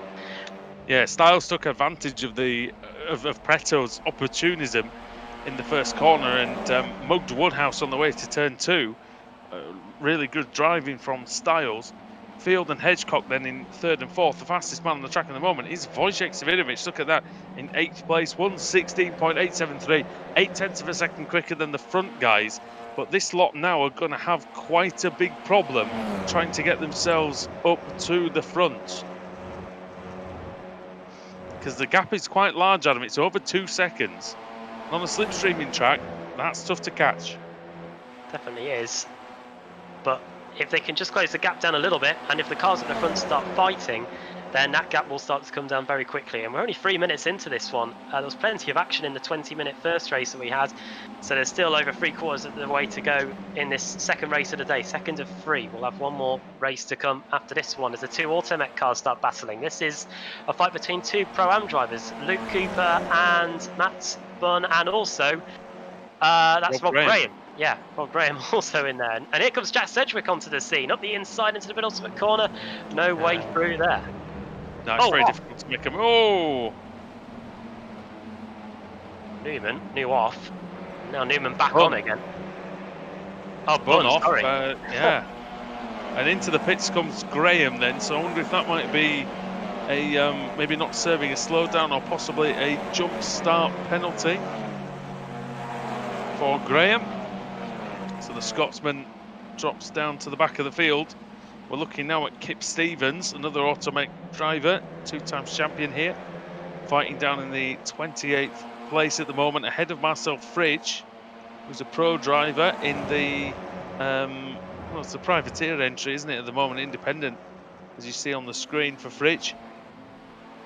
Yeah, Stiles took advantage of of Preto's opportunism in the first corner and mugged Woodhouse on the way to turn 2. Really good driving from Stiles Field and Hedgecock then in 3rd and 4th. The fastest man on the track at the moment is Wojciech Savidovic. Look at that, in 8th place, 1:16.873, 0.8 of a second quicker than the front guys. But this lot now are going to have quite a big problem trying to get themselves up to the front. Because the gap is quite large, Adam. It's over 2 seconds. And on a slipstreaming track, that's tough to catch. Definitely is. But if they can just close the gap down a little bit, and if the cars at the front start fighting, then that gap will start to come down very quickly. And we're only 3 minutes into this one. There was plenty of action in the 20-minute first race that we had, so there's still over 3/4 of the way to go in this second race of the day, second of 3. We'll have one more race to come after this one as the 2 Automech cars start battling. This is a fight between 2 Pro-Am drivers, Luke Cooper and Matt Bunn, and also that's Rob Graham. Yeah, Rob Graham also in there. And here comes Jack Sedgwick onto the scene, up the inside into the penultimate corner. No way through there. No, it's very difficult to make them. Oh! Newman, new off. Now Newman back on again. Oh, Bunn off. Sorry. Yeah. And into the pits comes Graham then, so I wonder if that might be a maybe not serving a slowdown or possibly a jump start penalty for Graham. So the Scotsman drops down to the back of the field. We're looking now at Kip Stevens, another Automech driver, 2-times champion here, fighting down in the 28th place at the moment, ahead of Marcel Fridge, who's a pro driver in the, well, it's the privateer entry, isn't it, at the moment, independent, as you see on the screen for Fridge.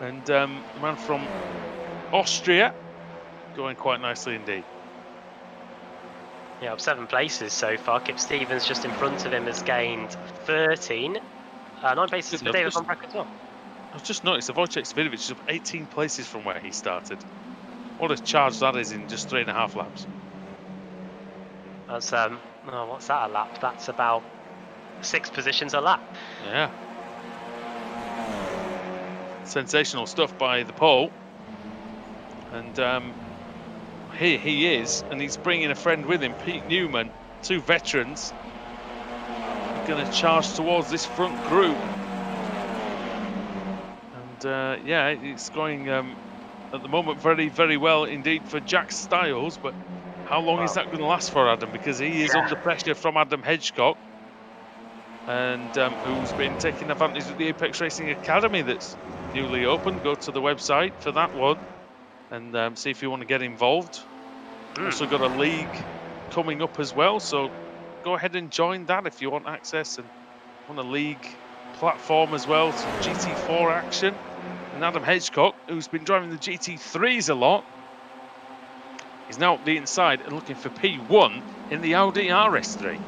And the man from Austria, going quite nicely indeed. Yeah, up 7 places so far. Kip Stevens just in front of him has gained 13. 9 places for David Von Breck as well. I've just noticed that Wojciech Savidovic is up 18 places from where he started. What a charge that is in just 3.5 laps. That's, what's that a lap? That's about 6 positions a lap. Yeah. Sensational stuff by the pole. And here he is, and he's bringing a friend with him, Pete Newman, 2 veterans. Going to charge towards this front group. And yeah, it's going at the moment very, very well indeed for Jack Styles, but how long is that going to last for, Adam? Because he is under pressure from Adam Hedgecock, and who's been taking advantage of the Apex Racing Academy that's newly opened. Go to the website for that one and see if you want to get involved. Also got a league coming up as well, so go ahead and join that if you want access and want a league platform as well, some GT4 action. And Adam Hedgecock, who's been driving the GT3s a lot, is now up the inside and looking for P1 in the Audi RS3.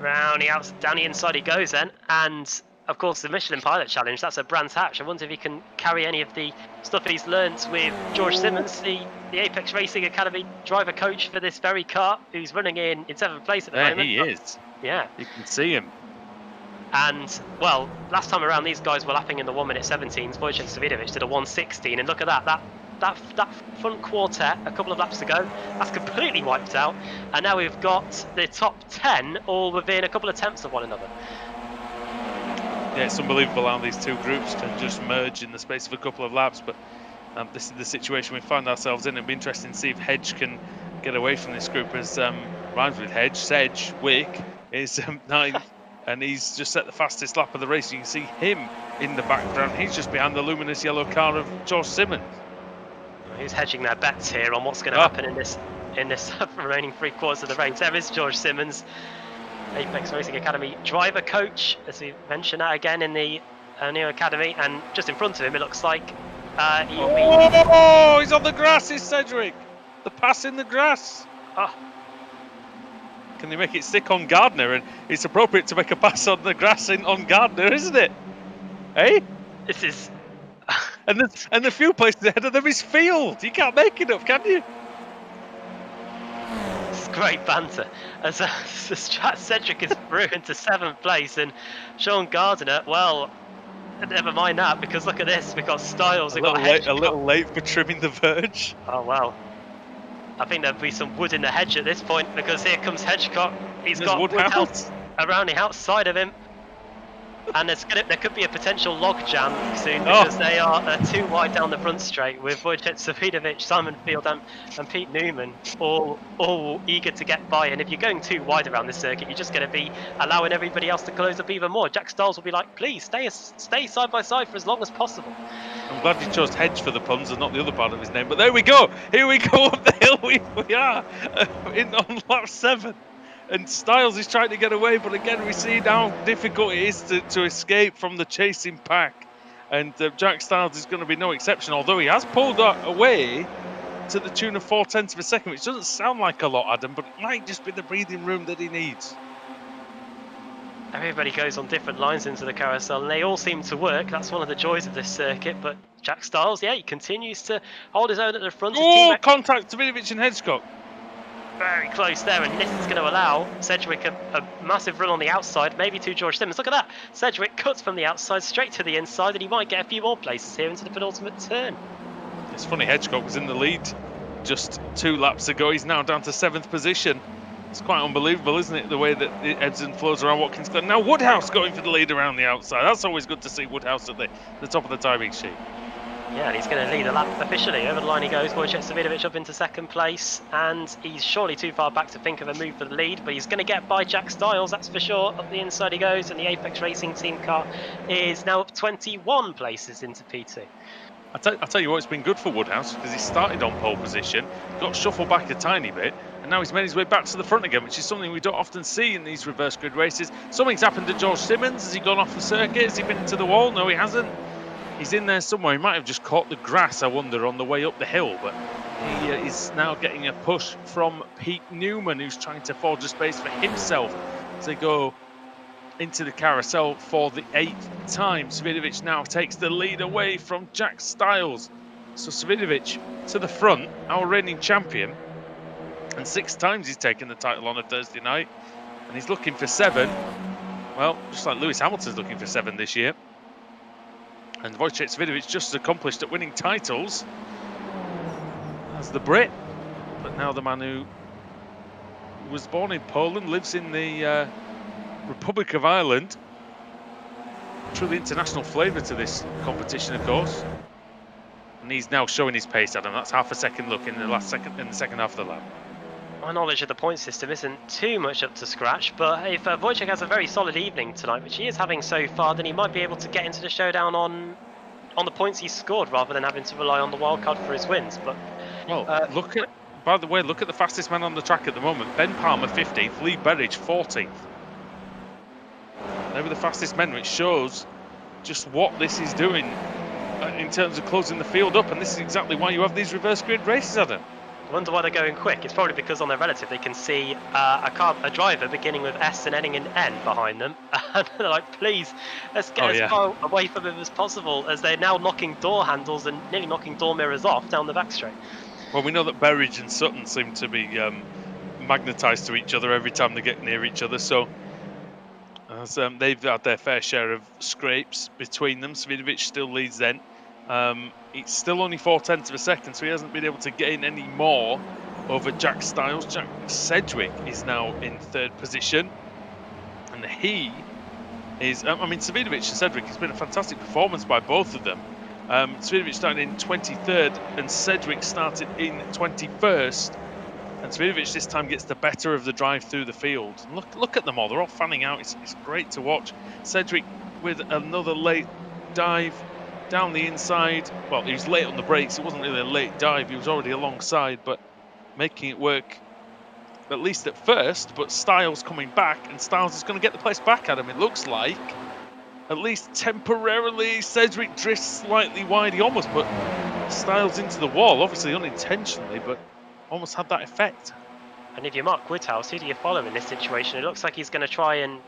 Down the inside he goes then, and of course the Michelin Pilot Challenge, that's a Brands Hatch. I wonder if he can carry any of the stuff he's learnt with George Simmons, the Apex Racing Academy driver coach for this very car, who's running in 7th place at the moment. There he is. Yeah. You can see him. And, well, last time around these guys were lapping in the 1:17s. Wojciech Savidovic did a 1:16, and look at that front quartet a couple of laps to go, that's completely wiped out. And now we've got the top 10 all within a couple of tenths of one another. Yeah, it's unbelievable how these 2 groups can just merge in the space of a couple of laps, but this is the situation we find ourselves in. It'll be interesting to see if Hedge can get away from this group, as rhymes with Hedge. Sedgwick is 9th, and he's just set the fastest lap of the race. You can see him in the background. He's just behind the luminous yellow car of George Simmons. Who's hedging their bets here on what's going to happen in this remaining 3/4 of the race? There is George Simmons, Apex Racing Academy driver coach, as we mentioned that again in the new academy, and just in front of him it looks like he'll be... Oh, he's on the grass, is Sedgwick. The pass in the grass. Oh. Can they make it stick on Gardner? And it's appropriate to make a pass on the grass on Gardner, isn't it? Eh? This is... and the few places ahead of them is Field. You can't make it up, can you? It's great banter. As Cedric is through into 7th place, and Sean Gardner, well, never mind that, because look at this. We've got Styles. A little late for trimming the verge. Oh, well. I think there'll be some wood in the hedge at this point, because here comes Hedgecock. He's got wood around the outside of him. And there could be a potential log jam soon because they are too wide down the front straight with Wojciech Savidovic, Simon Field and Pete Newman all eager to get by. And if you're going too wide around this circuit, you're just going to be allowing everybody else to close up even more. Jack Stiles will be like, please stay side by side for as long as possible. I'm glad you chose Hedge for the puns and not the other part of his name. But there we go. Here we go up the hill. We are on lap 7. And Stiles is trying to get away, but again we see how difficult it is to escape from the chasing pack. And Jack Stiles is going to be no exception, although he has pulled away to the tune of 0.4 of a second, which doesn't sound like a lot, Adam, but it might just be the breathing room that he needs. Everybody goes on different lines into the carousel, and they all seem to work. That's one of the joys of this circuit. But Jack Stiles, yeah, he continues to hold his own at the front. Oh, contact to Savidovic and Hedgecock. Very close there, and this is going to allow Sedgwick a massive run on the outside, maybe to George Simmons. Look at that. Sedgwick cuts from the outside straight to the inside, and he might get a few more places here into the penultimate turn. It's funny, Hedgecock was in the lead just 2 laps ago. He's now down to 7th position. It's quite unbelievable, isn't it, the way that it ebbs and flows around Watkins. Now Woodhouse going for the lead around the outside. That's always good to see Woodhouse at the top of the timing sheet. Yeah, and he's going to lead the lap officially. Over the line he goes. Wojciech Savidovic up into 2nd place, and he's surely too far back to think of a move for the lead, but he's going to get by Jack Stiles, that's for sure. Up the inside he goes, and the Apex Racing team car is now up 21 places into P2. I'll tell you what, it's been good for Woodhouse because he started on pole position, got shuffled back a tiny bit, and now he's made his way back to the front again, which is something we don't often see in these reverse grid races. Something's happened to George Simmons. Has he gone off the circuit? Has he been into the wall? No, he hasn't. He's in there somewhere. He might have just caught the grass, I wonder, on the way up the hill. But he is now getting a push from Pete Newman, who's trying to forge a space for himself as they go into the carousel for the 8th time. Savidovic now takes the lead away from Jack Stiles. So Savidovic to the front, our reigning champion. And 6 times he's taken the title on a Thursday night. And he's looking for 7. Well, just like Lewis Hamilton's looking for 7 this year. And Wojciech Savidovic just as accomplished at winning titles as the Brit, but now the man who was born in Poland, lives in the Republic of Ireland. Truly international flavour to this competition, of course. And he's now showing his pace, Adam. That's half a second look in the second half of the lap. My knowledge of the point system isn't too much up to scratch, but if Wojciech has a very solid evening tonight, which he is having so far, then he might be able to get into the showdown on the points he's scored rather than having to rely on the wildcard for his wins. But well, by the way, look at the fastest man on the track at the moment. Ben Palmer 15th, Lee Berridge 14th. They were the fastest men, which shows just what this is doing in terms of closing the field up, and this is exactly why you have these reverse grid races, Adam. I wonder why they're going quick. It's probably because on their relative they can see a driver beginning with S and ending in N behind them, and they're like, please, let's get as far away from him as possible, as they're now knocking door handles and nearly knocking door mirrors off down the back straight. Well, we know that Berridge and Sutton seem to be magnetised to each other every time they get near each other, so as they've had their fair share of scrapes between them. Savidovic still leads then. It's still only 0.4 of a second, so he hasn't been able to gain any more over Jack Stiles. Jack Sedgwick is now in 3rd position, and he is, I mean, Savidovic and Sedgwick, has been a fantastic performance by both of them. Savidovic started in 23rd and Sedgwick started in 21st, and Savidovic this time gets the better of the drive through the field. And look at them all, they're all fanning out. It's great to watch. Sedgwick with another late dive down the inside. Well, he was late on the brakes. It wasn't really a late dive. He was already alongside, but making it work at least at first. But Stiles coming back, and Stiles is going to get the place back at him. It looks like, at least temporarily. Sedgwick drifts slightly wide. He almost put Stiles into the wall, obviously unintentionally, but almost had that effect. And if you're Mark Woodhouse, who do you follow in this situation? It looks like he's going to try and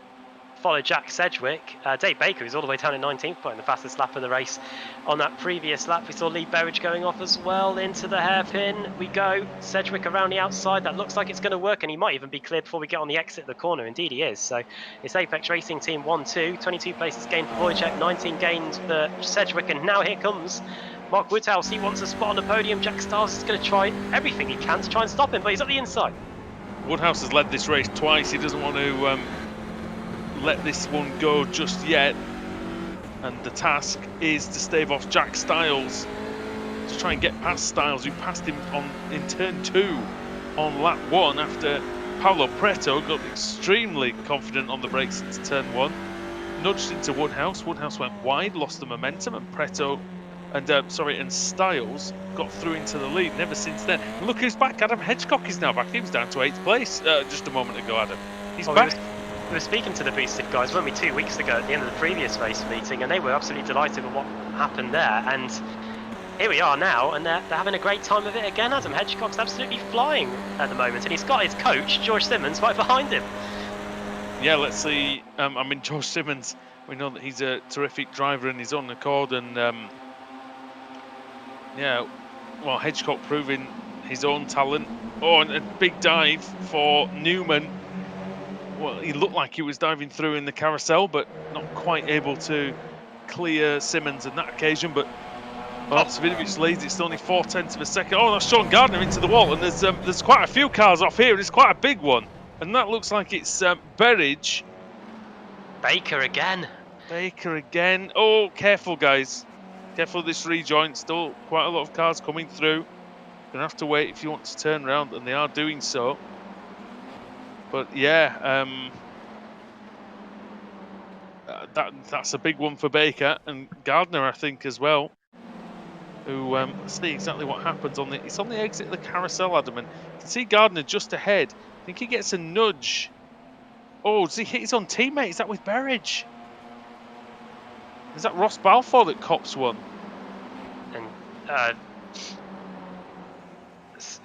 follow Jack Sedgwick. Dave Baker, who's all the way down in 19th, putting the fastest lap of the race on that previous lap. We saw Lee Berridge going off as well into the hairpin. We go. Sedgwick around the outside. That looks like it's going to work, and he might even be cleared before we get on the exit of the corner. Indeed he is. So it's Apex Racing Team 1-2. 22 places gained for Wojciech, 19 gained for Sedgwick, and now here comes Mark Woodhouse. He wants a spot on the podium. Jack Stiles is going to try everything he can to try and stop him, but he's at the inside. Woodhouse has led this race twice. He doesn't want to let this one go just yet. And the task is to stave off Jack Styles, to try and get past Styles, who passed him in turn 2 on lap 1 after Paolo Preto got extremely confident on the brakes into turn 1. Nudged into Woodhouse. Woodhouse went wide, lost the momentum, and Preto and Styles got through into the lead. Never since then. And look who's back. Adam Hedgecock is now back. He was down to 8th place just a moment ago, Adam. He's back. We were speaking to the boosted guys, weren't we, 2 weeks ago at the end of the previous race meeting, and they were absolutely delighted with what happened there. And here we are now, and they're having a great time of it again. Adam Hedgecock's absolutely flying at the moment, and he's got his coach, George Simmons, right behind him. Yeah, let's see. I mean, George Simmons, we know that he's a terrific driver in his own accord, and yeah, well, Hedgecock proving his own talent. Oh, and a big dive for Newman. Well, he looked like he was diving through in the carousel, but not quite able to clear Simmons on that occasion. But Savinovic leads. It's only 0.4 of a second. Oh, that's Sean Gardner into the wall, and there's quite a few cars off here, and it's quite a big one. And that looks like it's Berridge. Baker again. Baker again. Oh, careful, guys. Careful of this rejoin. Still quite a lot of cars coming through. Gonna have to wait if you want to turn around, and they are doing so. But yeah, that's a big one for Baker and Gardner, I think, as well. Who let's see exactly what happens on the. It's on the exit of the carousel, Adam, and you can see Gardner just ahead. I think he gets a nudge. Oh, does he hit his own teammate? Is that with Berridge? Is that Ross Balfour that cops one? And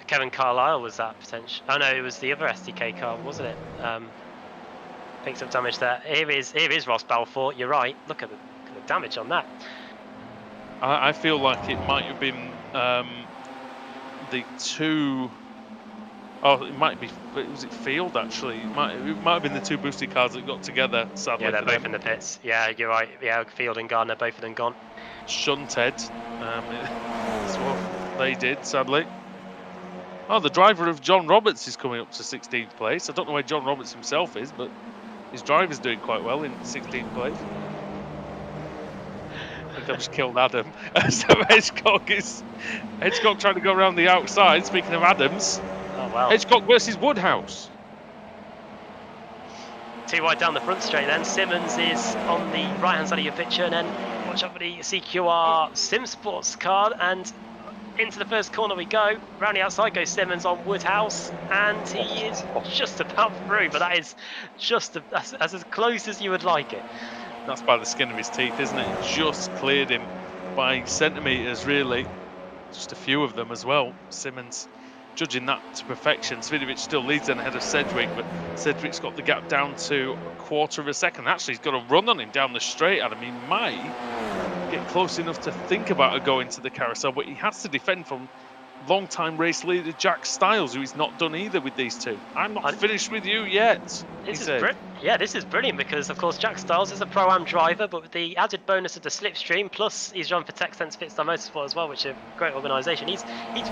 Kevin Carlisle was that potential. Oh no, it was the other SDK car, wasn't it? Picks up damage there. Here is Ross Balfour. You're right. Look at the damage on that. I feel like it might have been the two. Oh, it might be. Was it Field actually? It might have been the two boosted cars that got together. Sadly, yeah, they're both in the pits. Yeah, you're right. Yeah, Field and Gardner, both of them gone. Shunted. That's what they did. Sadly. Oh, the driver of John Roberts is coming up to 16th place. I don't know where John Roberts himself is, but his driver's doing quite well in 16th place. I think I've just killed Adam. So Hedgecock trying to go around the outside. Speaking of Adams, oh well. Hedgecock versus Woodhouse. 2 wide down the front straight. Then Simmons is on the right hand side of your picture, and then watch out for the CQR Sim Sports card, and into the first corner we go. Round the outside goes Simmons on Woodhouse, and he is just about through, but that is just as close as you would like it. That's by the skin of his teeth, isn't it? Just cleared him by centimetres, really. Just a few of them as well. Simmons judging that to perfection. Savinovic still leads then ahead of Sedgwick, but Sedgwick's got the gap down to 1/4 of a second. Actually, he's got a run on him down the straight, Adam. He might get close enough to think about a go into the carousel, but he has to defend from long-time race leader Jack Styles, who he's not done either with these two. I'm not finished with you yet. This is brilliant because, of course, Jack Styles is a Pro-Am driver, but with the added bonus of the slipstream, plus he's run for Tech Sense Fitstar Motorsport as well, which is a great organisation. He's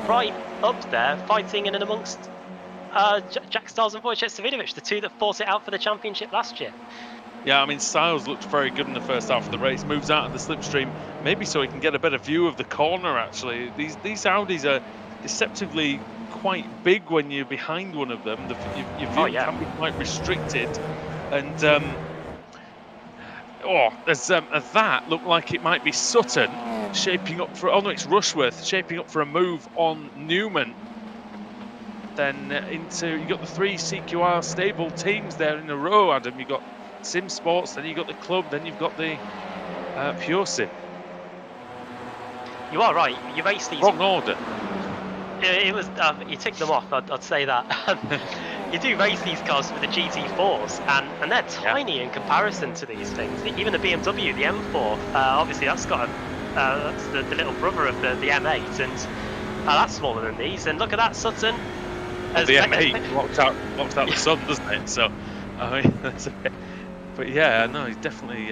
right up there, fighting in and amongst Jack Styles and Wojciech Savinovic, the two that fought it out for the championship last year. Yeah, I mean, Styles looked very good in the first half of the race. Moves out of the slipstream, maybe so he can get a better view of the corner, actually. These Audis are deceptively quite big when you're behind one of them. Your view can be quite restricted. And, that looked like it might be Sutton shaping up for... Oh, no, it's Rushworth shaping up for a move on Newman. Then you got the 3 CQR stable teams there in a row, Adam. You got Sim Sports, then you got the club, then you've got the Pure Sim. You are right. You race these. Wrong order. It was. You ticked them off. I'd say that. You do race these cars with the GT4s, and they're tiny in comparison to these things. Even the BMW, the M4, obviously that's got that's the little brother of the M8, and that's smaller than these. And look at that, Sutton. Well, the M8 locks out the sun, doesn't it? So, I mean, that's a bit. But yeah, no, he's definitely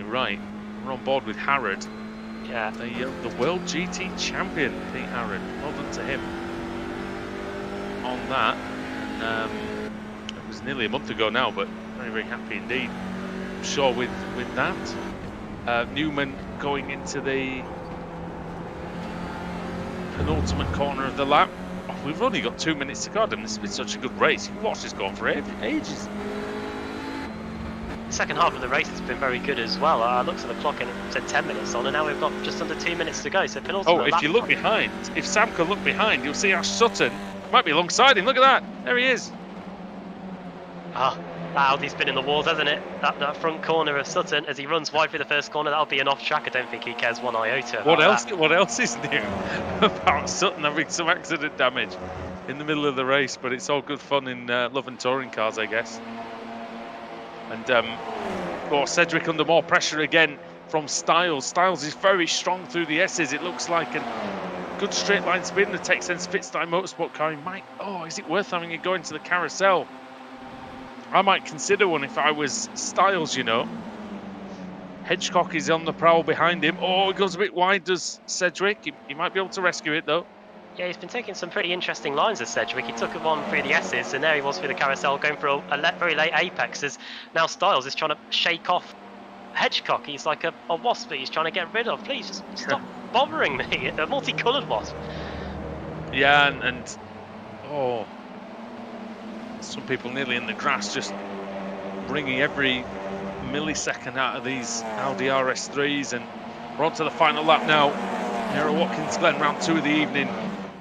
right. We're on board with Harrod. Yeah. The world GT champion, Pete Harrod. Well done to him on that. It was nearly a month ago now, but very, very happy indeed. I'm sure with that. Newman going into the penultimate corner of the lap. Oh, we've only got 2 minutes to go, and this has been such a good race. You can watch this going for ages. The second half of the race has been very good as well. I looked at the clock and it said 10 minutes on, and now we've got just under 2 minutes to go. So penultimate if lap you look behind, if Sam can look behind, you'll see Ash Sutton might be alongside him. Look at that. There he is. Ah, that Audi's been in the walls, hasn't it? That front corner of Sutton as he runs wide through the first corner. That'll be an off track. I don't think he cares one iota about What else is new about Sutton having some accident damage in the middle of the race? But it's all good fun in Love and Touring Cars, I guess. And Sedgwick under more pressure again from Styles. Styles is very strong through the S's. It looks like a good straight line spin. The Texense Pitstime Motorsport car. Is it worth having it go into the carousel? I might consider one if I was Styles, you know. Hedgecock is on the prowl behind him. Oh, it goes a bit wide, does Sedgwick. He might be able to rescue it, though. Yeah, he's been taking some pretty interesting lines as Sedgwick. He took one through the S's, and there he was through the carousel, going for a very late apex. As now Styles is trying to shake off Hedgecock. He's like a wasp that he's trying to get rid of. Please, just stop bothering me. A multicoloured wasp. Yeah, and some people nearly in the grass, just bringing every millisecond out of these Audi RS3s. And we're on to the final lap now here at Watkins Glen, round 2 of the evening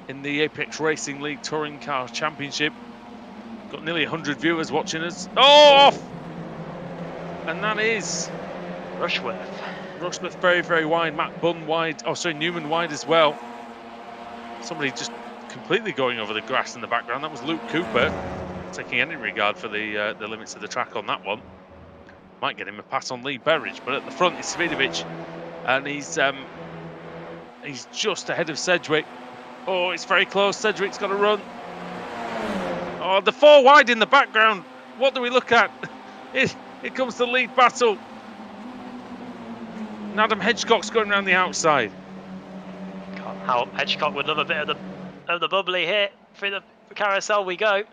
in the Apex Racing League Touring Car Championship. Got nearly 100 viewers watching us. Off! And that is Rushworth. Rushworth very, very wide. Matt Bunn wide. Newman wide as well. Somebody just completely going over the grass in the background. That was Luke Cooper, taking any regard for the limits of the track on that one. Might get him a pass on Lee Berridge, but at the front is Svidovic, and he's just ahead of Sedgwick. Oh, it's very close. Sedgwick's got to run. Oh, the 4 wide in the background. What do we look at? Here comes the lead battle. And Adam Hedgecock's going around the outside. God, how Hedgecock would love a bit of the bubbly here. Through the carousel we go.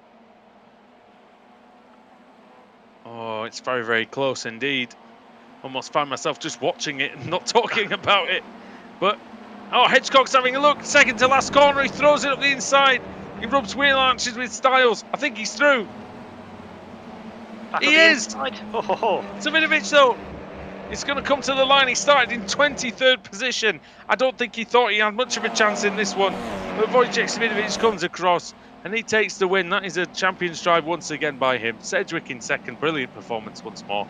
Oh, it's very, very close indeed. Almost find myself just watching it and not talking about it. But, Hedgecock's having a look. Second to last corner, he throws it up the inside. He rubs wheel arches with Styles. I think he's through. He is! Svidovic, though, it's going to come to the line. He started in 23rd position. I don't think he thought he had much of a chance in this one. But Wojciech Svidovic comes across and he takes the win. That is a champion's drive once again by him. Sedgwick in second. Brilliant performance once more.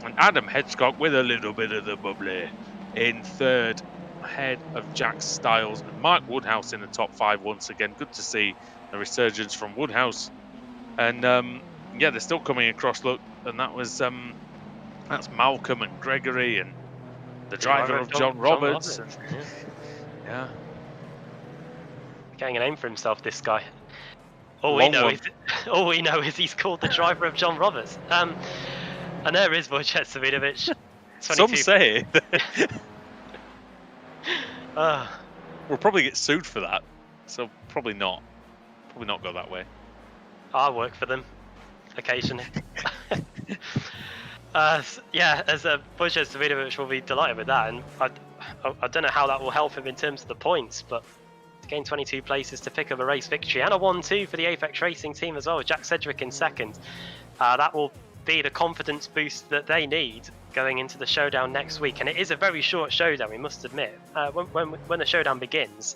And Adam Hedgecock with a little bit of the bubbly in third, ahead of Jack Styles. And Mark Woodhouse in the top 5 once again. Good to see a resurgence from Woodhouse. And yeah, they're still coming across, look. And that was that's Malcolm and Gregory and the driver of John Roberts. Yeah. Getting a name for himself, this guy. All we know is he's called the driver of John Roberts. And there is Wojciech Svidovic. Some say we'll probably get sued for that, so probably not go that way. I work for them occasionally. Yeah, as Wojciech Svidovic will be delighted with that, and I don't know how that will help him in terms of the points, but to gain 22 places to pick up a race victory and a 1-2 for the Apex Racing team as well, with Jack Sedgwick in second, that will be the confidence boost that they need going into the showdown next week. And it is a very short showdown, we must admit. When the showdown begins,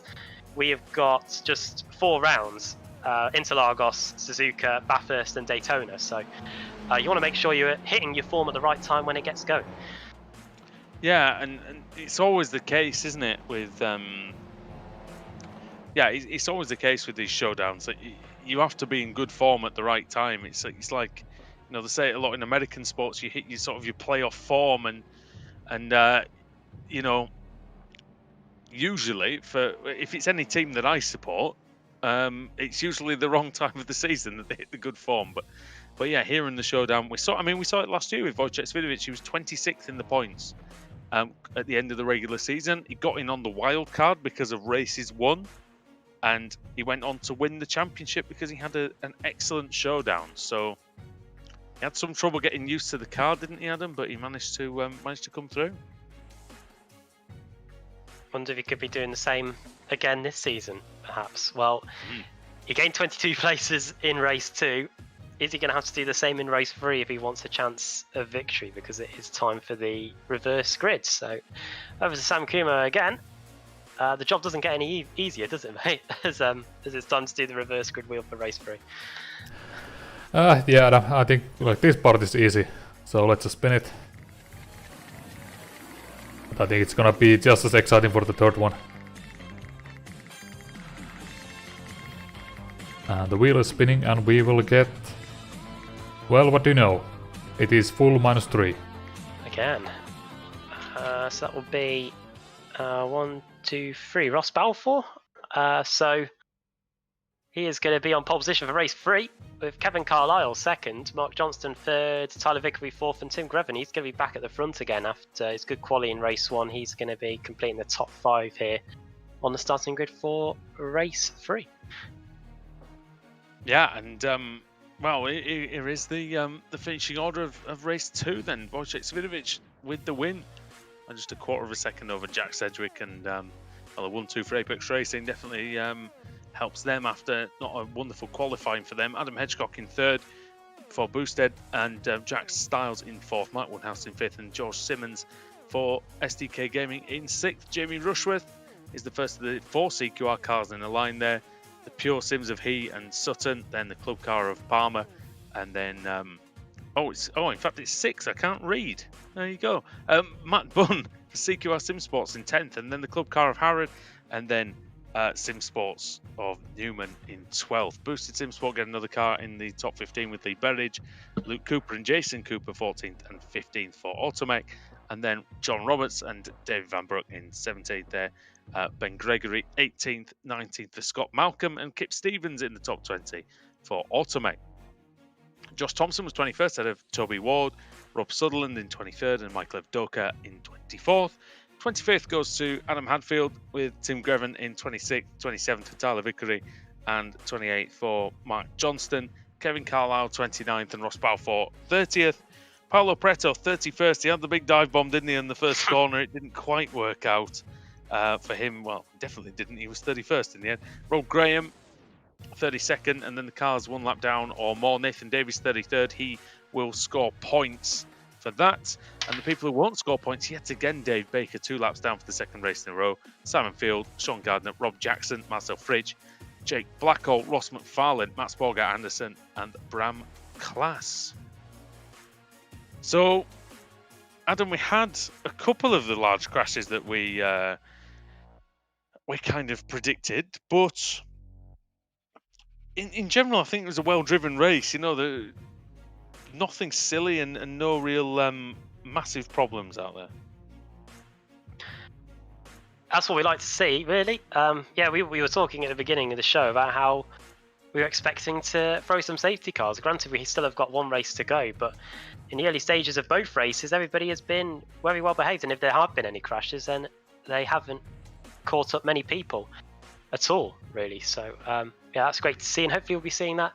we have got just 4 rounds: Interlagos, Suzuka, Bathurst and Daytona. So you want to make sure you're hitting your form at the right time when it gets going. Yeah, and it's always the case, isn't it, with it's always the case with these showdowns that you have to be in good form at the right time. It's like, you know, they say it a lot in American sports. You hit your playoff form, and you know, usually if it's any team that I support, it's usually the wrong time of the season that they hit the good form. But yeah, here in the showdown, we saw it last year with Wojciech Svidovic. He was 26th in the points at the end of the regular season. He got in on the wild card because of races won, and he went on to win the championship because he had an excellent showdown. So He had some trouble getting used to the car, didn't he, Adam? But he managed to come through. Wonder if he could be doing the same again this season, perhaps. Well, he gained 22 places in race 2. Is he going to have to do the same in race 3 if he wants a chance of victory? Because it is time for the reverse grid. So over to Sam Kuma again. The job doesn't get any easier, does it, mate? As it's time to do the reverse grid wheel for race 3. Yeah, I think like this part is easy. So let's just spin it. But I think it's gonna be just as exciting for the third one. The wheel is spinning and we will get... Well, what do you know? It is full -3. Again. So that will be 1, 2, 3. Ross Balfour. So he is going to be on pole position for race 3 with Kevin Carlisle second, Mark Johnston third, Tyler Vickery fourth, and Tim Greven. He's going to be back at the front again after his good quali in race 1. He's going to be completing the top 5 here on the starting grid for race 3. Yeah, and well, here is the finishing order of race 2 then. Wojciech Svidovic with the win. And just a quarter of a second over Jack Sedgwick, and well, a 1-2 for Apex Racing definitely helps them after not a wonderful qualifying for them. Adam Hedgecock in third for Boosted, and Jack Stiles in fourth, Mike Woodhouse in fifth, and George Simmons for SDK Gaming in sixth. Jamie Rushworth is the first of the 4 CQR cars in the line there. The Pure Sims of He and Sutton, then the Club car of Palmer, and then in fact it's 6. I can't read. There you go. Matt Bunn for CQR Sim Sports in 10th, and then the Club car of Harrod, and then Sim Sports of Newman in 12th. Boosted Sim Sport get another car in the top 15 with Lee Berridge, Luke Cooper and Jason Cooper 14th and 15th for Automech, and then John Roberts and David Van Broek in 17th there. Ben Gregory 18th, 19th for Scott Malcolm, and Kip Stevens in the top 20 for Automech. Josh Thompson was 21st ahead of Toby Ward, Rob Sutherland in 23rd, and Michael Evdoka in 24th. 25th goes to Adam Hadfield with Tim Greven in 26th, 27th for Tyler Vickery, and 28th for Mark Johnston. Kevin Carlisle 29th, and Ross Balfour 30th. Paolo Preto 31st. He had the big dive bomb, didn't he, in the first corner? It didn't quite work out for him. Well, definitely didn't. He was 31st in the end. Rob Graham 32nd, and then the cars 1 lap down or more. Nathan Davies 33rd. He will score points for that. And the people who won't score points yet again, Dave Baker 2 laps down for the second race in a row. Simon Field, Sean Gardner, Rob Jackson, Marcel Fridge, Jake Blackhall, Ross McFarlane, Matt Sporgart Anderson, and Bram Klass. So, Adam, we had a couple of the large crashes that we kind of predicted, but in general, I think it was a well-driven race. You know, nothing silly and no real massive problems out there. That's what we like to see, really. Yeah, we were talking at the beginning of the show about how we were expecting to throw some safety cars. Granted, we still have got 1 race to go, but in the early stages of both races, everybody has been very well behaved, and if there have been any crashes, then they haven't caught up many people at all, really. So yeah, that's great to see, and hopefully we'll be seeing that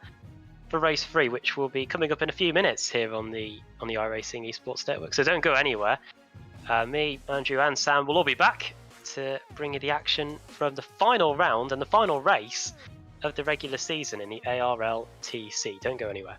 for race 3, which will be coming up in a few minutes here on the iRacing Esports Network. So don't go anywhere. Me, Andrew, and Sam will all be back to bring you the action from the final round and the final race of the regular season in the ARLTC. Don't go anywhere.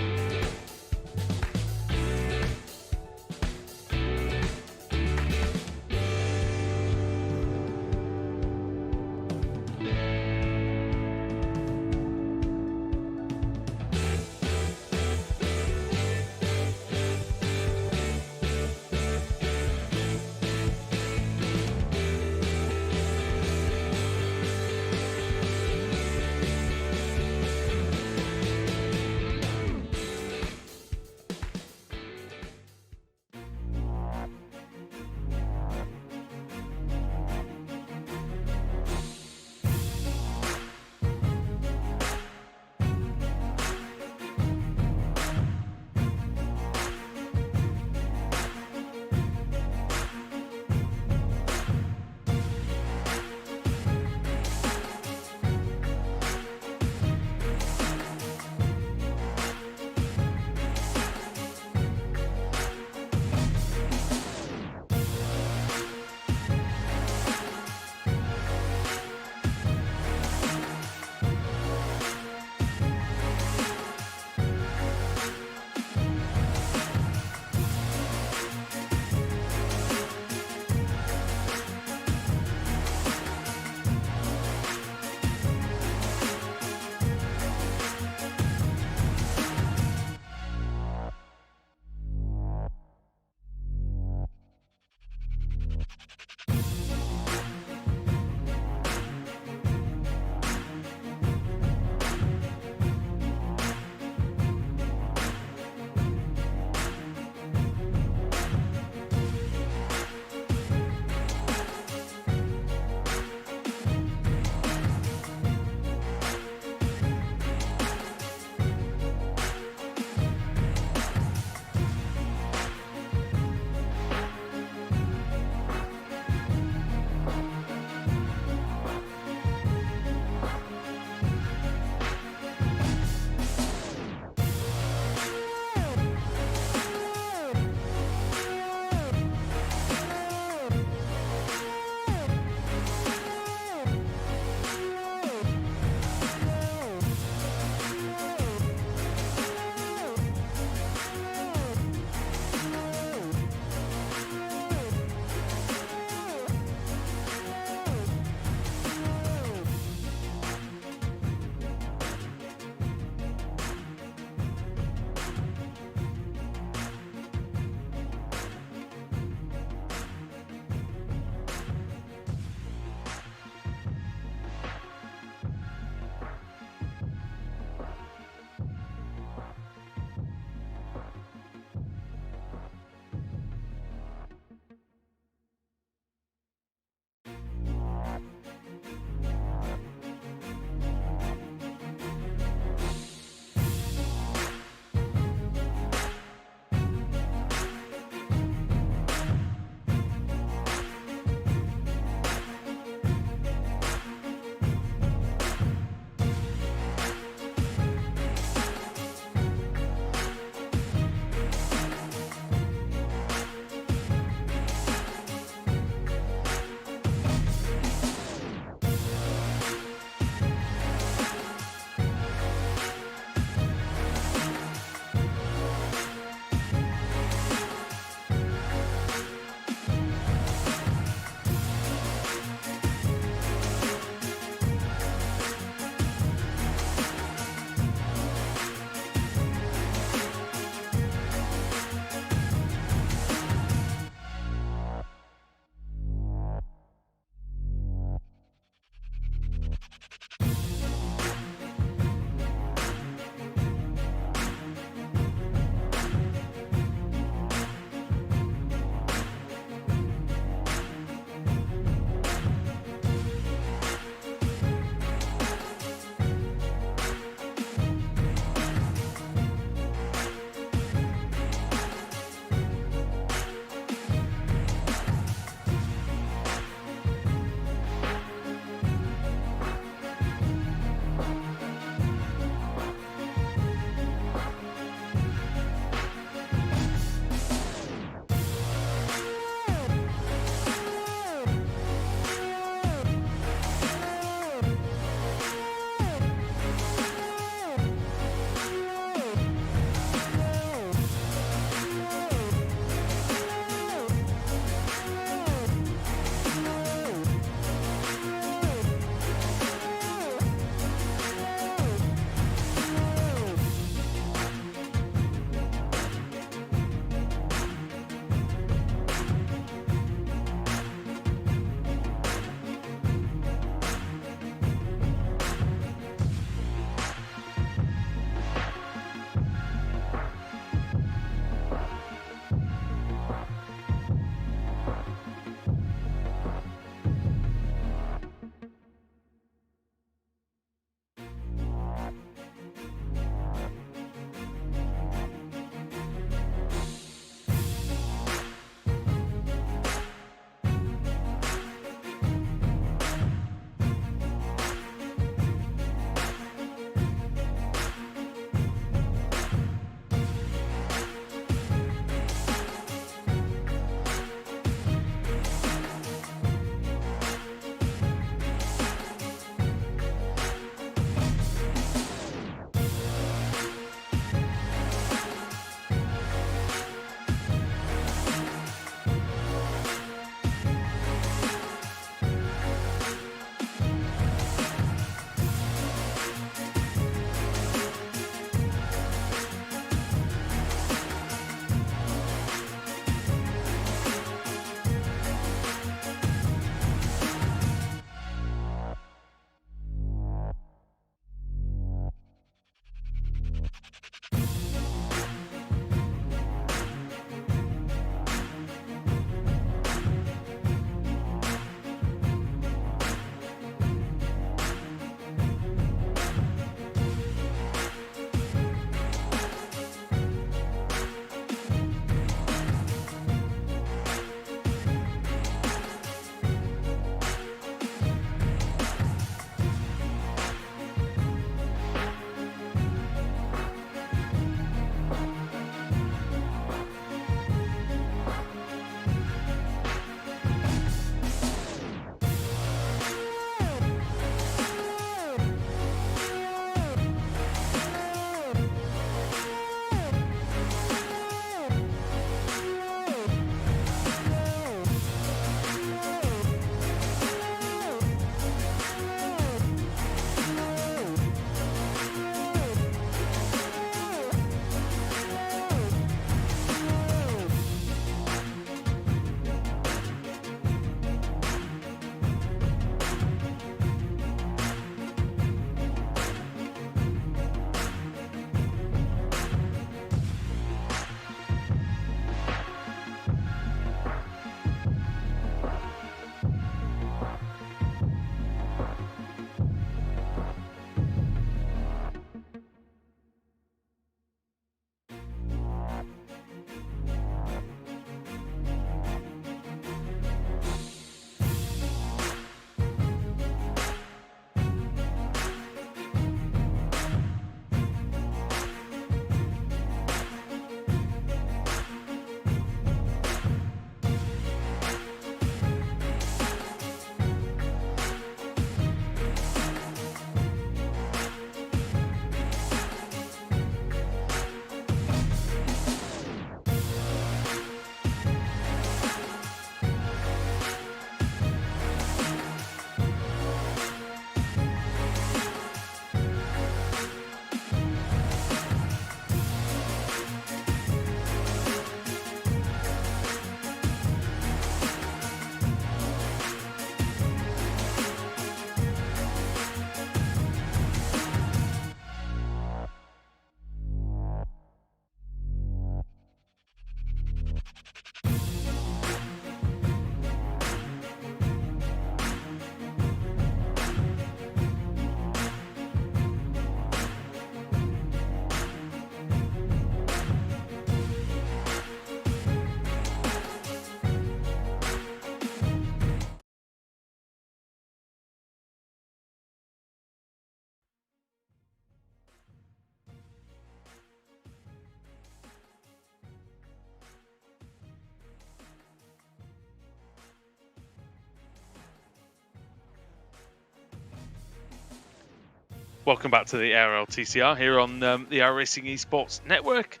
Welcome back to the ARLTCR here on the iRacing Esports Network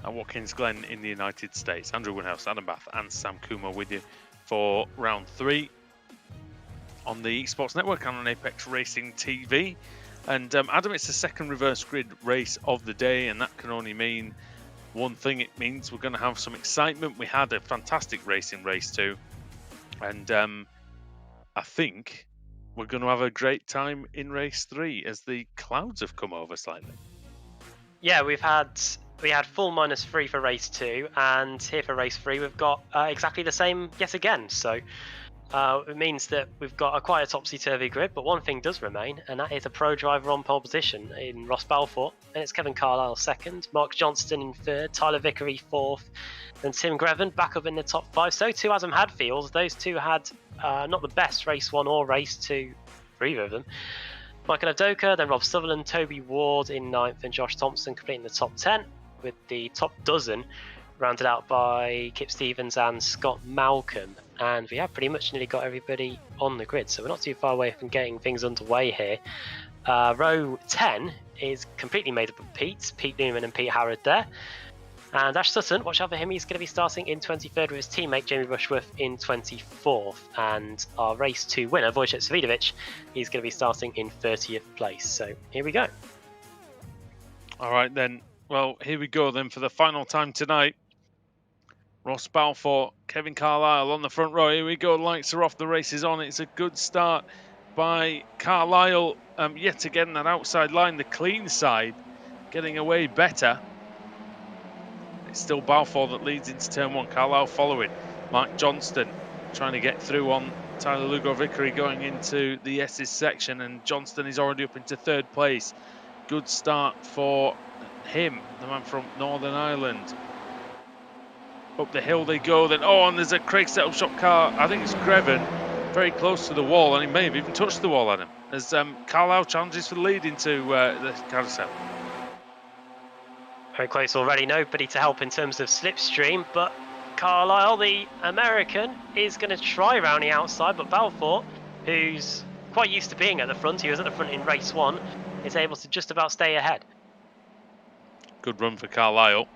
at Watkins, Glen in the United States. Andrew Woodhouse, Adam Bath and Sam Kuma with you for round 3 on the Esports Network and on Apex Racing TV. And Adam, it's the second reverse grid race of the day, and that can only mean one thing. It means we're going to have some excitement. We had a fantastic race in race 2, and I think we're going to have a great time in race 3 as the clouds have come over slightly. Yeah, we had full -3 for race 2, and here for race 3 we've got exactly the same yet again. So it means that we've got quite a topsy-turvy grid, but one thing does remain, and that is a pro driver on pole position in Ross Balfour, and it's Kevin Carlisle second, Mark Johnston in third, Tyler Vickery fourth, and Tim Greven back up in the top 5. So too Adam Hadfield. Those two had not the best race 1 or race 2 for either of them. Michael Adoka, then Rob Sutherland, Toby Ward in 9th, and Josh Thompson completing the top 10, with the top dozen rounded out by Kip Stevens and Scott Malcolm. And we have pretty much nearly got everybody on the grid, so we're not too far away from getting things underway here. Row 10 is completely made up of Pete Newman and Pete Howard there. And Ash Sutton, watch out for him, he's going to be starting in 23rd with his teammate Jamie Rushworth in 24th. And our race 2 winner, Wojciech Svidovic, he's going to be starting in 30th place. So here we go. All right then, well, here we go then for the final time tonight. Ross Balfour, Kevin Carlisle on the front row. Here we go, lights are off, the race is on. It's a good start by Carlisle. Yet again, that outside line, the clean side, getting away better. It's still Balfour that leads into turn 1. Carlisle following. Mark Johnston trying to get through on Tyler Lugo Vickery going into the S's section, and Johnston is already up into 3rd place. Good start for him, the man from Northern Ireland. Up the hill they go then. Oh, and there's a Craig setup shop car. I think it's Greven, very close to the wall, and he may have even touched the wall, Adam, as Carlisle challenges for the lead into the carousel. Very close already, nobody to help in terms of slipstream, but Carlisle, the American, is going to try round the outside, but Balfour, who's quite used to being at the front, he was at the front in race 1, is able to just about stay ahead. Good run for Carlisle.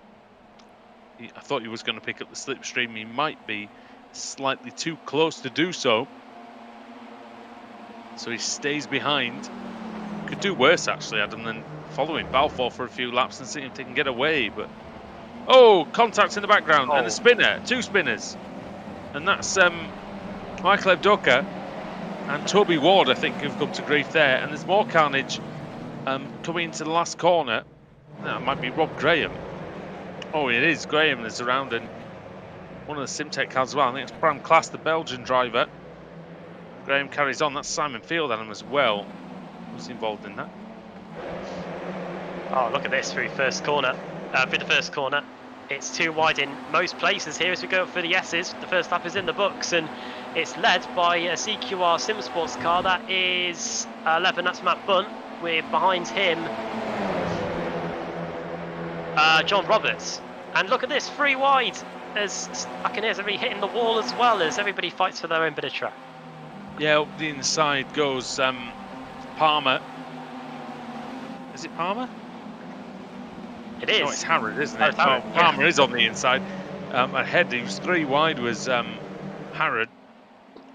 I thought he was going to pick up the slipstream. He might be slightly too close to do so. So he stays behind. Could do worse, actually, Adam, than following Balfour for a few laps and seeing if they can get away. But oh, contact in the background and a spinner, 2 spinners. And that's Michael Evdoka and Toby Ward, I think, who've come to grief there. And there's more carnage coming into the last corner. That might be Rob Graham. Oh, it is Graham that's around, and one of the Simtech cars as well. I think it's Bram Klaas, the Belgian driver. Graham carries on. That's Simon Field, Adam, as well, who's involved in that. Oh, look at this through the first corner. It's too wide in most places here as we go up for the S's. The first lap is in the books, and it's led by a CQR Sim Sports car. That is 11, that's Matt Bunt, with behind him John Roberts. And look at this, 3 wide, as I can hear somebody hitting the wall as well, as everybody fights for their own bit of track. Yeah, up the inside goes Palmer. Is it Palmer? It is. No, it's Harrod, isn't it? Harrod, oh, Palmer is on the inside. Ahead, he was 3 wide, was Harrod.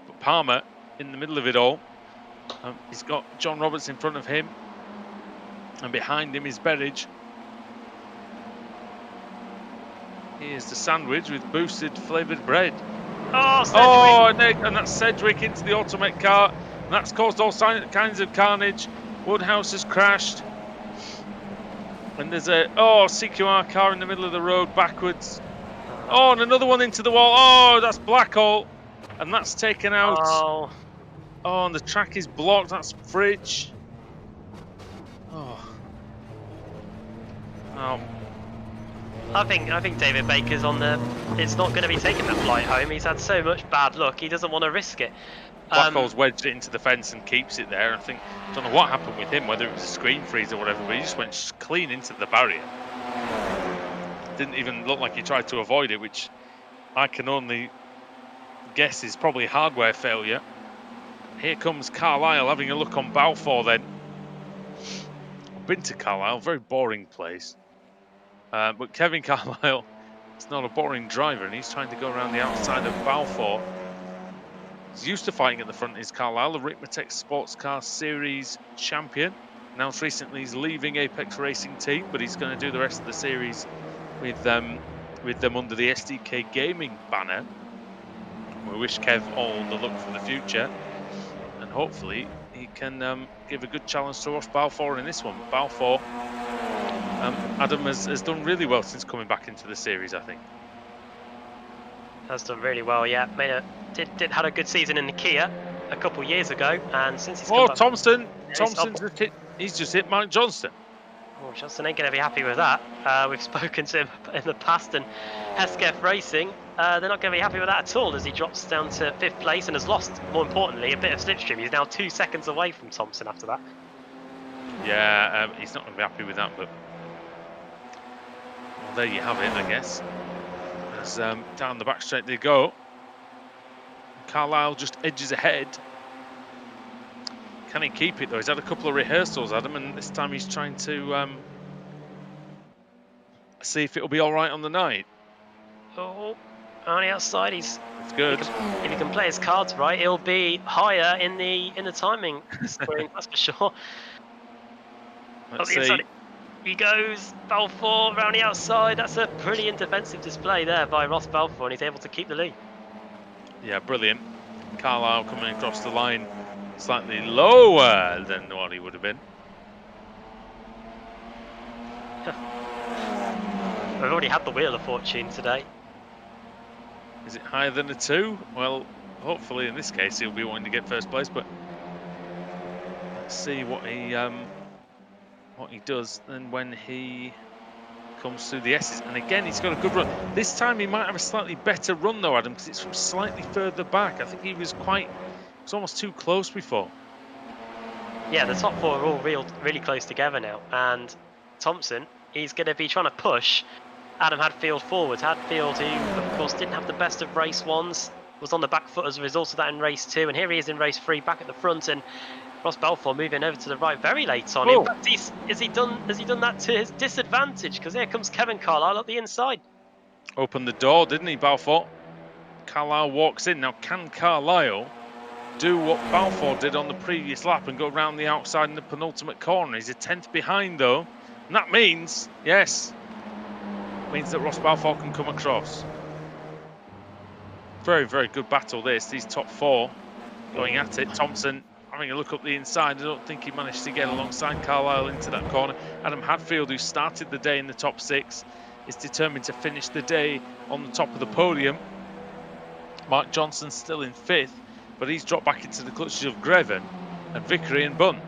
But Palmer in the middle of it all. He's got John Roberts in front of him. And behind him is Berridge. Here's the sandwich with boosted flavoured bread. Oh, and that's Sedgwick into the Automet car. And that's caused all kinds of carnage. Woodhouse has crashed. And there's a CQR car in the middle of the road backwards. Oh, and another one into the wall. Oh, that's Blackhall. And that's taken out. Oh, and the track is blocked. That's Fridge. I think David Baker's is not going to be taking that flight home. He's had so much bad luck, he doesn't want to risk it. Blackhall's wedged it into the fence and keeps it there. I don't know what happened with him, whether it was a screen freeze or whatever, but he just went clean into the barrier. Didn't even look like he tried to avoid it, which I can only guess is probably hardware failure. Here comes Carlisle having a look on Balfour then. I've been to Carlisle, very boring place. But Kevin Carlisle is not a boring driver, and he's trying to go around the outside of Balfour. He's used to fighting at the front. Is Carlisle, the Ritmatech Sports Car Series champion. Announced recently he's leaving Apex Racing Team, but he's going to do the rest of the series with them under the SDK Gaming banner. We wish Kev all the luck for the future, and hopefully he can give a good challenge to Ross Balfour in this one. Balfour, Adam has done really well since coming back into the series, I think. Has done really well, yeah. Had a good season in the Kia a couple of years ago, and since he's come back, Thompson he's just hit Mike Johnston. Oh, Johnston ain't going to be happy with that. We've spoken to him in the past, and Hesketh Racing, they're not going to be happy with that at all, as he drops down to 5th place and has lost, more importantly, a bit of slipstream. He's now 2 seconds away from Thompson after that. Yeah, he's not going to be happy with that, but well, there you have it, I guess. As down the back straight they go. Carlisle just edges ahead. Can he keep it though? He's had a couple of rehearsals, Adam, and this time he's trying to see if it'll be all right on the night. Oh, on the outside, it's good. If he can play his cards right, he'll be higher in the timing screen, that's for sure. Let's see. He goes, Balfour around the outside. That's a brilliant defensive display there by Ross Balfour, and he's able to keep the lead. Yeah, brilliant. Carlisle coming across the line slightly lower than what he would have been. We've already had the Wheel of Fortune today. Is it higher than a 2? Well, hopefully in this case he'll be wanting to get first place, but let's see what he does then when he comes through the S's. And again, he's got a good run. This time he might have a slightly better run though, Adam, because it's from slightly further back. I think he was almost too close before. Yeah, the top 4 are all really close together now, and Thompson, he's going to be trying to push Adam Hadfield forward. Hadfield, who of course didn't have the best of race 1s, was on the back foot as a result of that in race 2, and here he is in race 3 back at the front, and Ross Balfour moving over to the right very late on. In fact, has he done that to his disadvantage? Because here comes Kevin Carlisle up the inside. Opened the door, didn't he, Balfour? Carlisle walks in. Now, can Carlisle do what Balfour did on the previous lap and go round the outside in the penultimate corner? He's a 10th behind, though. And that means, yes, means that Ross Balfour can come across. Very, very good battle, this. These top 4 going at it. Thompson having a look up the inside. I don't think he managed to get alongside Carlisle into that corner. Adam Hadfield, who started the day in the top 6, is determined to finish the day on the top of the podium. Mark Johnson still in 5th, but he's dropped back into the clutches of Greven and Vickery and Bunn.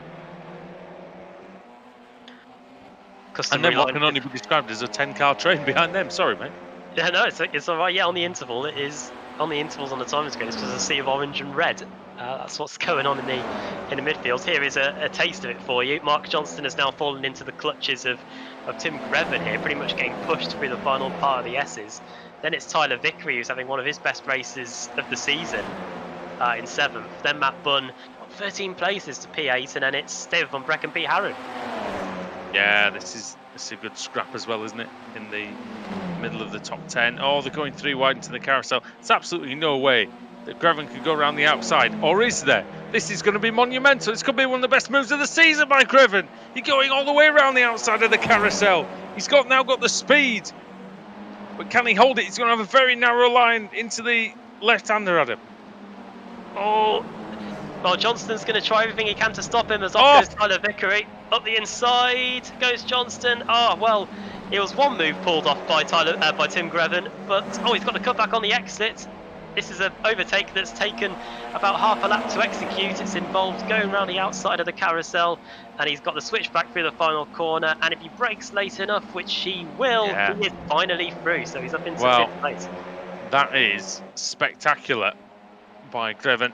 And then what can only be described as a 10-car train behind them. Sorry, mate. Yeah, no, it's all right. Yeah, on the interval, it is on the intervals on the timing screen. It's just a sea of orange and red. That's what's going on in the midfield. Here is a taste of it for you. Mark Johnston has now fallen into the clutches of Tim Greven here, pretty much getting pushed through the final part of the S's. Then it's Tyler Vickery, who's having one of his best races of the season in 7th. Then Matt Bunn, 13 places to P8, and then it's David Van Breck and Pete Harron. Yeah, this is a good scrap as well, isn't it? In the middle of the top 10. Oh, they're going 3 wide into the carousel. There's absolutely no way that Greven could go around the outside, or is there? This is going to be monumental. This could be one of the best moves of the season by Greven. He's going all the way around the outside of the carousel. He's now got the speed, but can he hold it? He's going to have a very narrow line into the left-hander, Adam. Oh, well, Johnston's going to try everything he can to stop him as off goes Tyler Vickery. Up the inside goes Johnston. Oh, well, it was one move pulled off by by Tim Greven, but he's got to cut back on the exit. This is an overtake that's taken about half a lap to execute. It's involved going around the outside of the carousel, and he's got the switch back through the final corner, and if he brakes late enough, which he will, he is finally through, so he's up into 5th place. That is spectacular by Greven.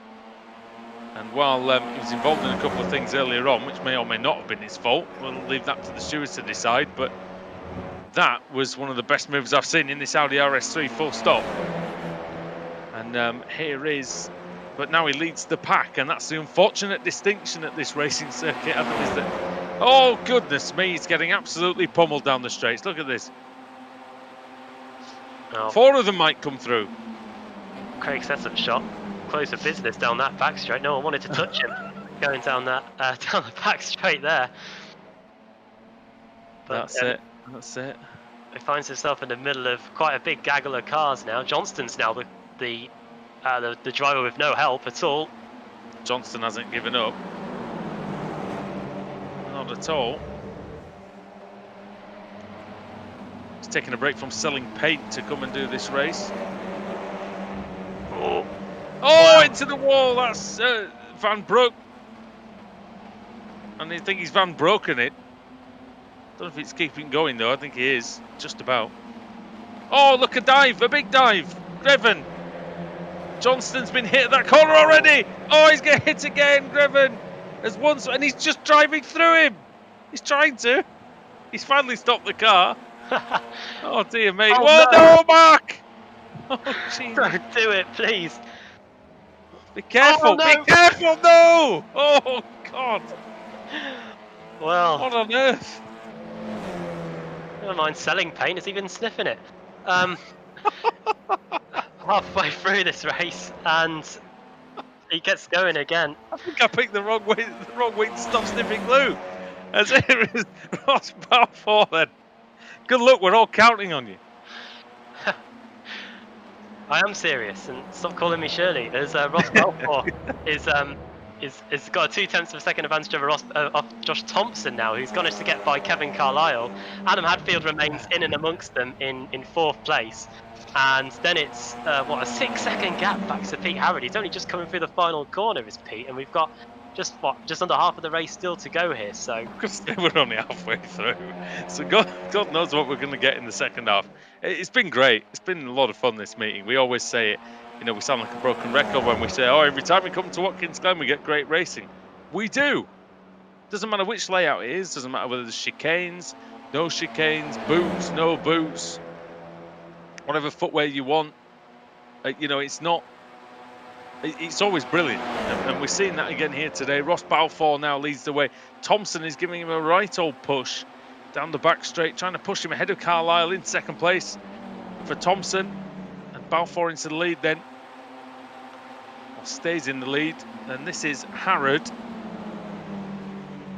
And while he was involved in a couple of things earlier on, which may or may not have been his fault, we'll leave that to the stewards to decide, but that was one of the best moves I've seen in this Audi RS3, full stop. And here is but now he leads the pack, and that's the unfortunate distinction at this racing circuit, Adam, is that, oh goodness me, he's getting absolutely pummeled down the straights. Look at this. Oh. 4 of them might come through. Craig sets up shot, close for business down that back straight. No one wanted to touch him going down that down the back straight there. But, That's it. He finds himself in the middle of quite a big gaggle of cars now. Johnston's now the driver with no help at all. Johnston hasn't given up. Not at all. He's taking a break from selling paint to come and do this race. Oh, wow. Into the wall. That's Van Broek. And I think he's Van Broken it. Don't know if it's keeping going though. I think he is. Just about. Oh, look, a dive. A big dive. Greven. Johnston's been hit at that corner already. Oh, he's getting hit again. Greven has once, and he's just driving through him. He's trying to. He's finally stopped the car. Oh dear me. Oh, whoa, no, Mark. Oh, jeez. Don't do it, please. Be careful. Oh, no. Be careful. No. Oh, God. Well. What on earth? Never mind selling paint, has he been sniffing it? Halfway through this race, and he gets going again. I think I picked the wrong way to stop sniffing glue. As it was Ross Balfour then. Good luck, we're all counting on you. I am serious, and stop calling me Shirley. As Ross Balfour is got a 0.2 of a second advantage over off Josh Thompson now, who's managed to get by Kevin Carlisle. Adam Hadfield remains in and amongst them in 4th place. And then it's, a 6-second gap back to Pete Harrod. He's only just coming through the final corner, is Pete, and we've got just under half of the race still to go here, so... We're only halfway through, so God knows what we're going to get in the second half. It's been great. It's been a lot of fun, this meeting. We always say it, you know, we sound like a broken record when we say, oh, every time we come to Watkins Glen, we get great racing. We do. Doesn't matter which layout it is, doesn't matter whether there's chicanes, no chicanes, boots, no boots, whatever footwear you want. You know, it's not... It's always brilliant, and we're seeing that again here today. Ross Balfour now leads the way. Thompson is giving him a right old push down the back straight, trying to push him ahead of Carlisle in 2nd place for Thompson, and Balfour into the lead then. Or stays in the lead, and this is Harrod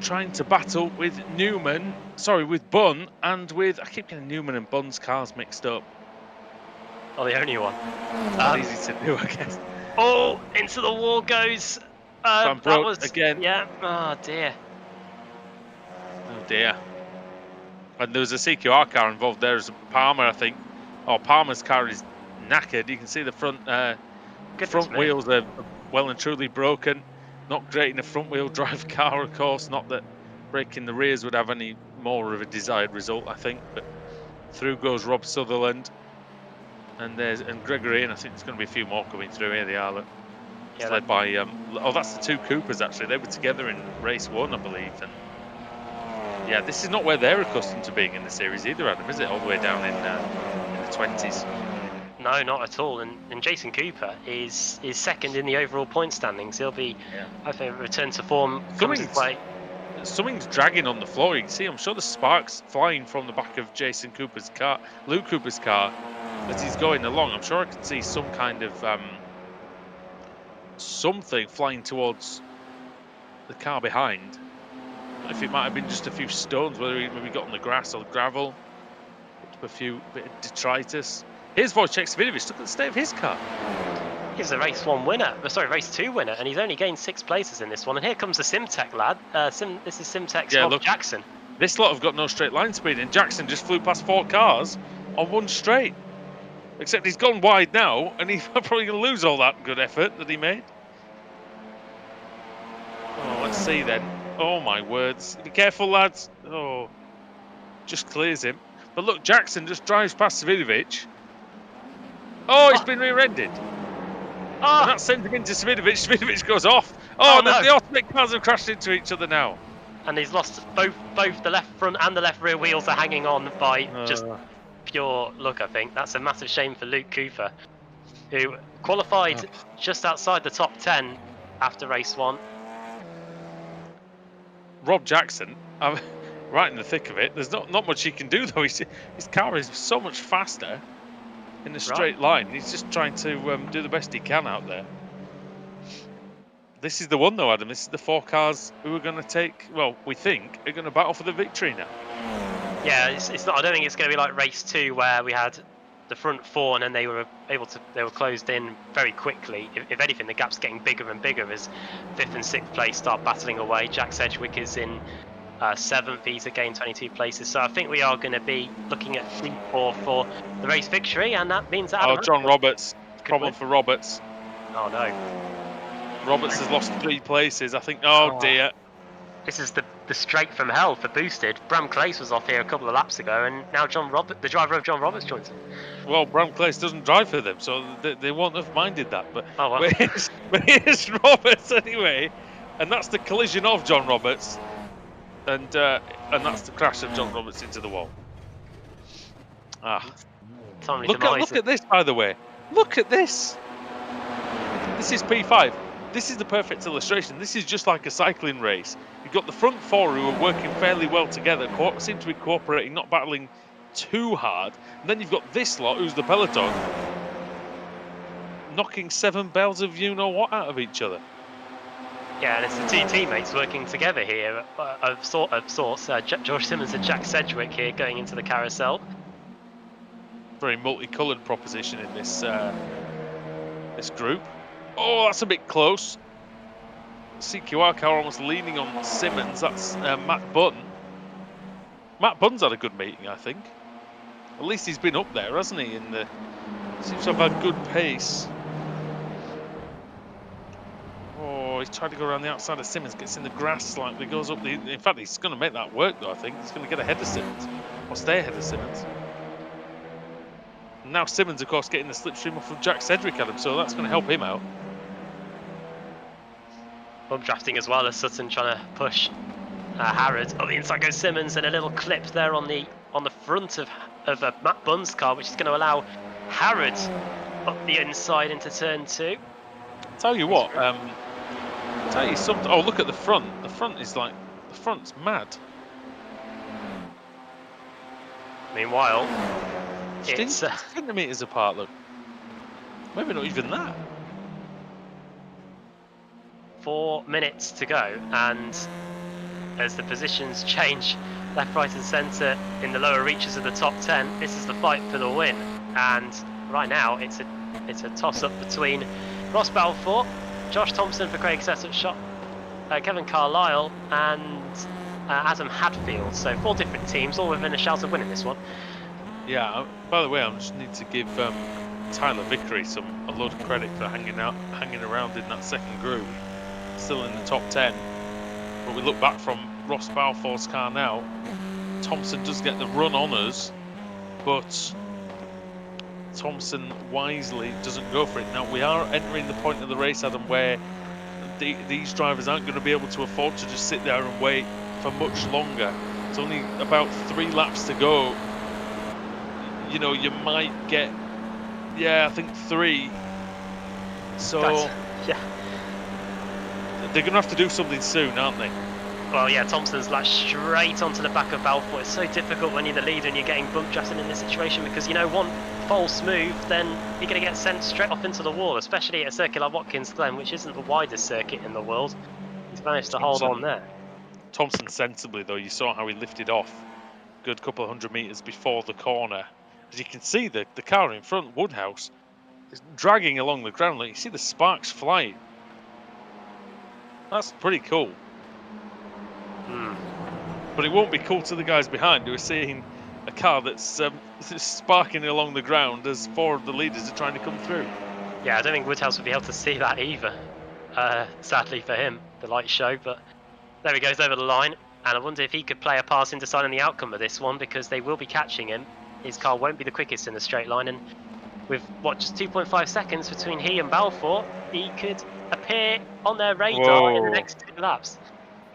trying to battle with with Bunn, and with, I keep getting Newman and Bunn's cars mixed up. Oh, the only one. Easy to do, I guess. Oh, into the wall goes. Van Broek again. Yeah. Oh dear. Oh dear. And there was a CQR car involved there as Palmer, I think. Oh, Palmer's car is knackered. You can see the front wheels are well and truly broken. Not great in a front wheel drive car, of course. Not that breaking the rears would have any more of a desired result, I think. But through goes Rob Sutherland. And Gregory, and I think there's going to be a few more coming through here. They are. Look. It's led by that's the 2 Coopers actually. They were together in race 1, I believe. And yeah, this is not where they're accustomed to being in the series either, Adam, is it? All the way down in the 20s. No, not at all. And Jason Cooper is 2nd in the overall point standings. He'll be, I think, return to form. Something's dragging on the floor. You can see, I'm sure the sparks flying from the back of Jason Cooper's car, Luke Cooper's car, as he's going along. I'm sure I can see some kind of something flying towards the car behind. I don't know if it might have been just a few stones, whether he maybe got on the grass or gravel, picked up a bit of detritus. Here's Wojciech Svidovic. Look at the state of his car. He's a race 1 winner, race 2 winner, and he's only gained 6 places in this one. And here comes the Simtech lad. This is Simtech's Rob Jackson. This lot have got no straight line speed, and Jackson just flew past 4 cars on one straight. Except he's gone wide now, and he's probably going to lose all that good effort that he made. Oh, let's see then. Oh my words! Be careful, lads. Oh, just clears him. But look, Jackson just drives past Svidovic. Oh, he's been rear-ended. Oh. And that sends him into Svidovic. Svidovic goes off. Oh, no. The alternate cars have crashed into each other now. And he's lost both the left front and the left rear wheels are hanging on by just pure luck, I think. That's a massive shame for Luke Cooper, who Qualified just outside the top 10 after race 1. Rob Jackson, right in the thick of it. There's not much he can do though. His car is so much faster in a straight line. He's just trying to do the best he can out there. This is the one though, Adam. This is the 4 cars who are going to take, well, we think, are going to battle for the victory now. Yeah, it's not. I don't think it's going to be like race 2 where we had the front 4 and then they were closed in very quickly. If anything, the gap's getting bigger and bigger as 5th and 6th place start battling away. Jack Sedgwick is in 7th. He's gained 22 places. So I think we are going to be looking at 3-4 for the race victory, and that means that. Oh, John Roberts. Problem for Roberts. Oh no. Roberts has lost 3 places. I think. Oh dear. This is the straight from hell for boosted. Bram Clace was off here a couple of laps ago, and now the driver of John Roberts joins him. Well, Bram Clace doesn't drive for them, so they won't have minded that. But, oh, well. but here's Roberts anyway, and that's the collision of John Roberts, and that's the crash of John Roberts into the wall. Look at this, by the way. Look at this. This is P5. This is the perfect illustration. This is just like a cycling race. You've got the front 4 who are working fairly well together, seem to be cooperating, not battling too hard. And then you've got this lot, who's the peloton, knocking 7 bells of you-know-what out of each other. Yeah, and it's the 2 teammates working together here of sorts. George Simmons and Jack Sedgwick here going into the carousel. Very multicoloured proposition in this this group. Oh, that's a bit close. CQR car almost leaning on Simmons. That's Matt Bunn. Matt Bunn's had a good meeting, I think. At least he's been up there, hasn't he? Seems to have had good pace. Oh, he's trying to go around the outside of Simmons. Gets in the grass slightly. Goes up the. In fact, he's going to make that work, though. I think he's going to get ahead of Simmons, or stay ahead of Simmons. And now Simmons, of course, getting the slipstream off of Jack Sedgwick at him, so that's going to help him out. Bump drafting as well as Sutton trying to push Harrod. Oh, the inside goes Simmons, and a little clip there on the front of Matt Bunn's car, which is going to allow Harrod up the inside into turn 2. Tell you what, tell you something. Oh, look at the front. The front is like, the front's mad. Meanwhile, it's 10 meters apart. Look, maybe not even that. 4 minutes to go, and as the positions change left, right and centre in the lower reaches of the top 10, this is the fight for the win. And right now it's a toss-up between Ross Balfour, Josh Thompson for Craig Setup, Kevin Carlisle and Adam Hadfield. So 4 different teams, all within a shout of winning this one. Yeah, by the way, I just need to give Tyler Vickery a load of credit for hanging around in that second group. Still in the top 10, but we look back from Ross Balfour's car now. Thompson does get the run on us, but Thompson wisely doesn't go for it. Now we are entering the point of the race, Adam, where these drivers aren't going to be able to afford to just sit there and wait for much longer. It's only about 3 laps to go. You know, you might get, I think 3. So yeah. They're going to have to do something soon, aren't they? Well, yeah, Thompson's lashed straight onto the back of Balfour. It's so difficult when you're the leader and you're getting bump drafted in this situation, because, one false move, then you're going to get sent straight off into the wall, especially at a circuit like Watkins Glen, which isn't the widest circuit in the world. He's managed to hold on there. Thompson sensibly, though, you saw how he lifted off a good couple of 100 metres before the corner. As you can see, the car in front, Woodhouse, is dragging along the ground. Like, you see the sparks flying. That's pretty cool. But it won't be cool to the guys behind who are seeing a car that's sparking along the ground as 4 of the leaders are trying to come through. Yeah, I don't think Woodhouse would be able to see that either. Sadly for him, the light show. But there he goes over the line, and I wonder if he could play a part in deciding the outcome of this one, because they will be catching him. His car won't be the quickest in the straight line, and with just 2.5 seconds between he and Balfour, he could appear on their radar in the next 2 laps.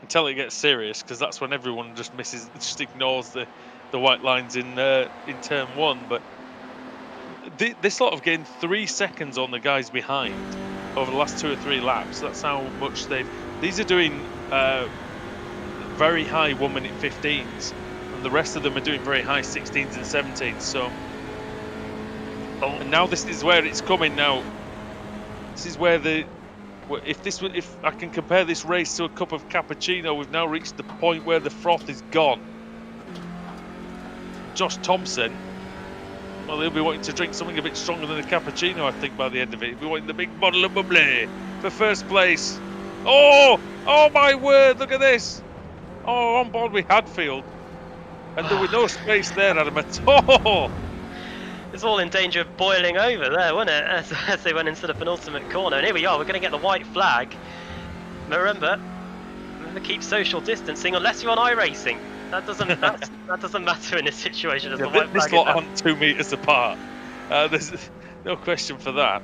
Until it gets serious, because that's when everyone just ignores the white lines in turn 1. But this lot have gained 3 seconds on the guys behind over the last 2 or 3 laps. That's how much these are doing very high 1 minute 15s, and the rest of them are doing very high 16s and 17s. So, and now this is where it's coming. Now, this is where if I can compare this race to a cup of cappuccino, we've now reached the point where the froth is gone. Josh Thompson, well, he'll be wanting to drink something a bit stronger than a cappuccino, I think, by the end of it. He'll be wanting the big bottle of bubbly for first place. Oh my word, look at this. Oh, on board with Hadfield. And there was no space there, Adam, at all. It's all in danger of boiling over there, wasn't it? As they went into the penultimate corner. And here we are, we're going to get the white flag. But remember, keep social distancing unless you're on iRacing. That doesn't matter in this situation. As the white this flag lot aren't 2 meters apart. There's no question for that.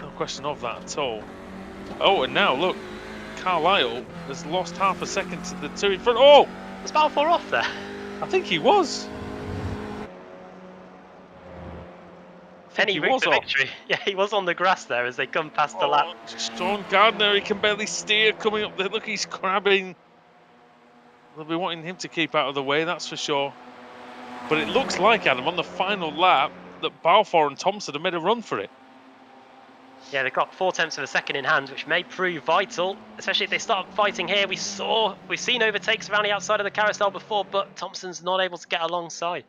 No question of that at all. Oh, and now look, Carlisle has lost half a second to the 2 in front. Oh, was Balfour off there? I think he was. Penny route to victory. Yeah, he was on the grass there as they come past the lap. Sean Gardner, he can barely steer coming up there. Look, he's crabbing. They'll be wanting him to keep out of the way, that's for sure. But it looks like, Adam, on the final lap, that Balfour and Thompson have made a run for it. Yeah, they've got 4/10 of a second in hand, which may prove vital, especially if they start fighting here. We've seen overtakes around the outside of the carousel before, but Thompson's not able to get alongside.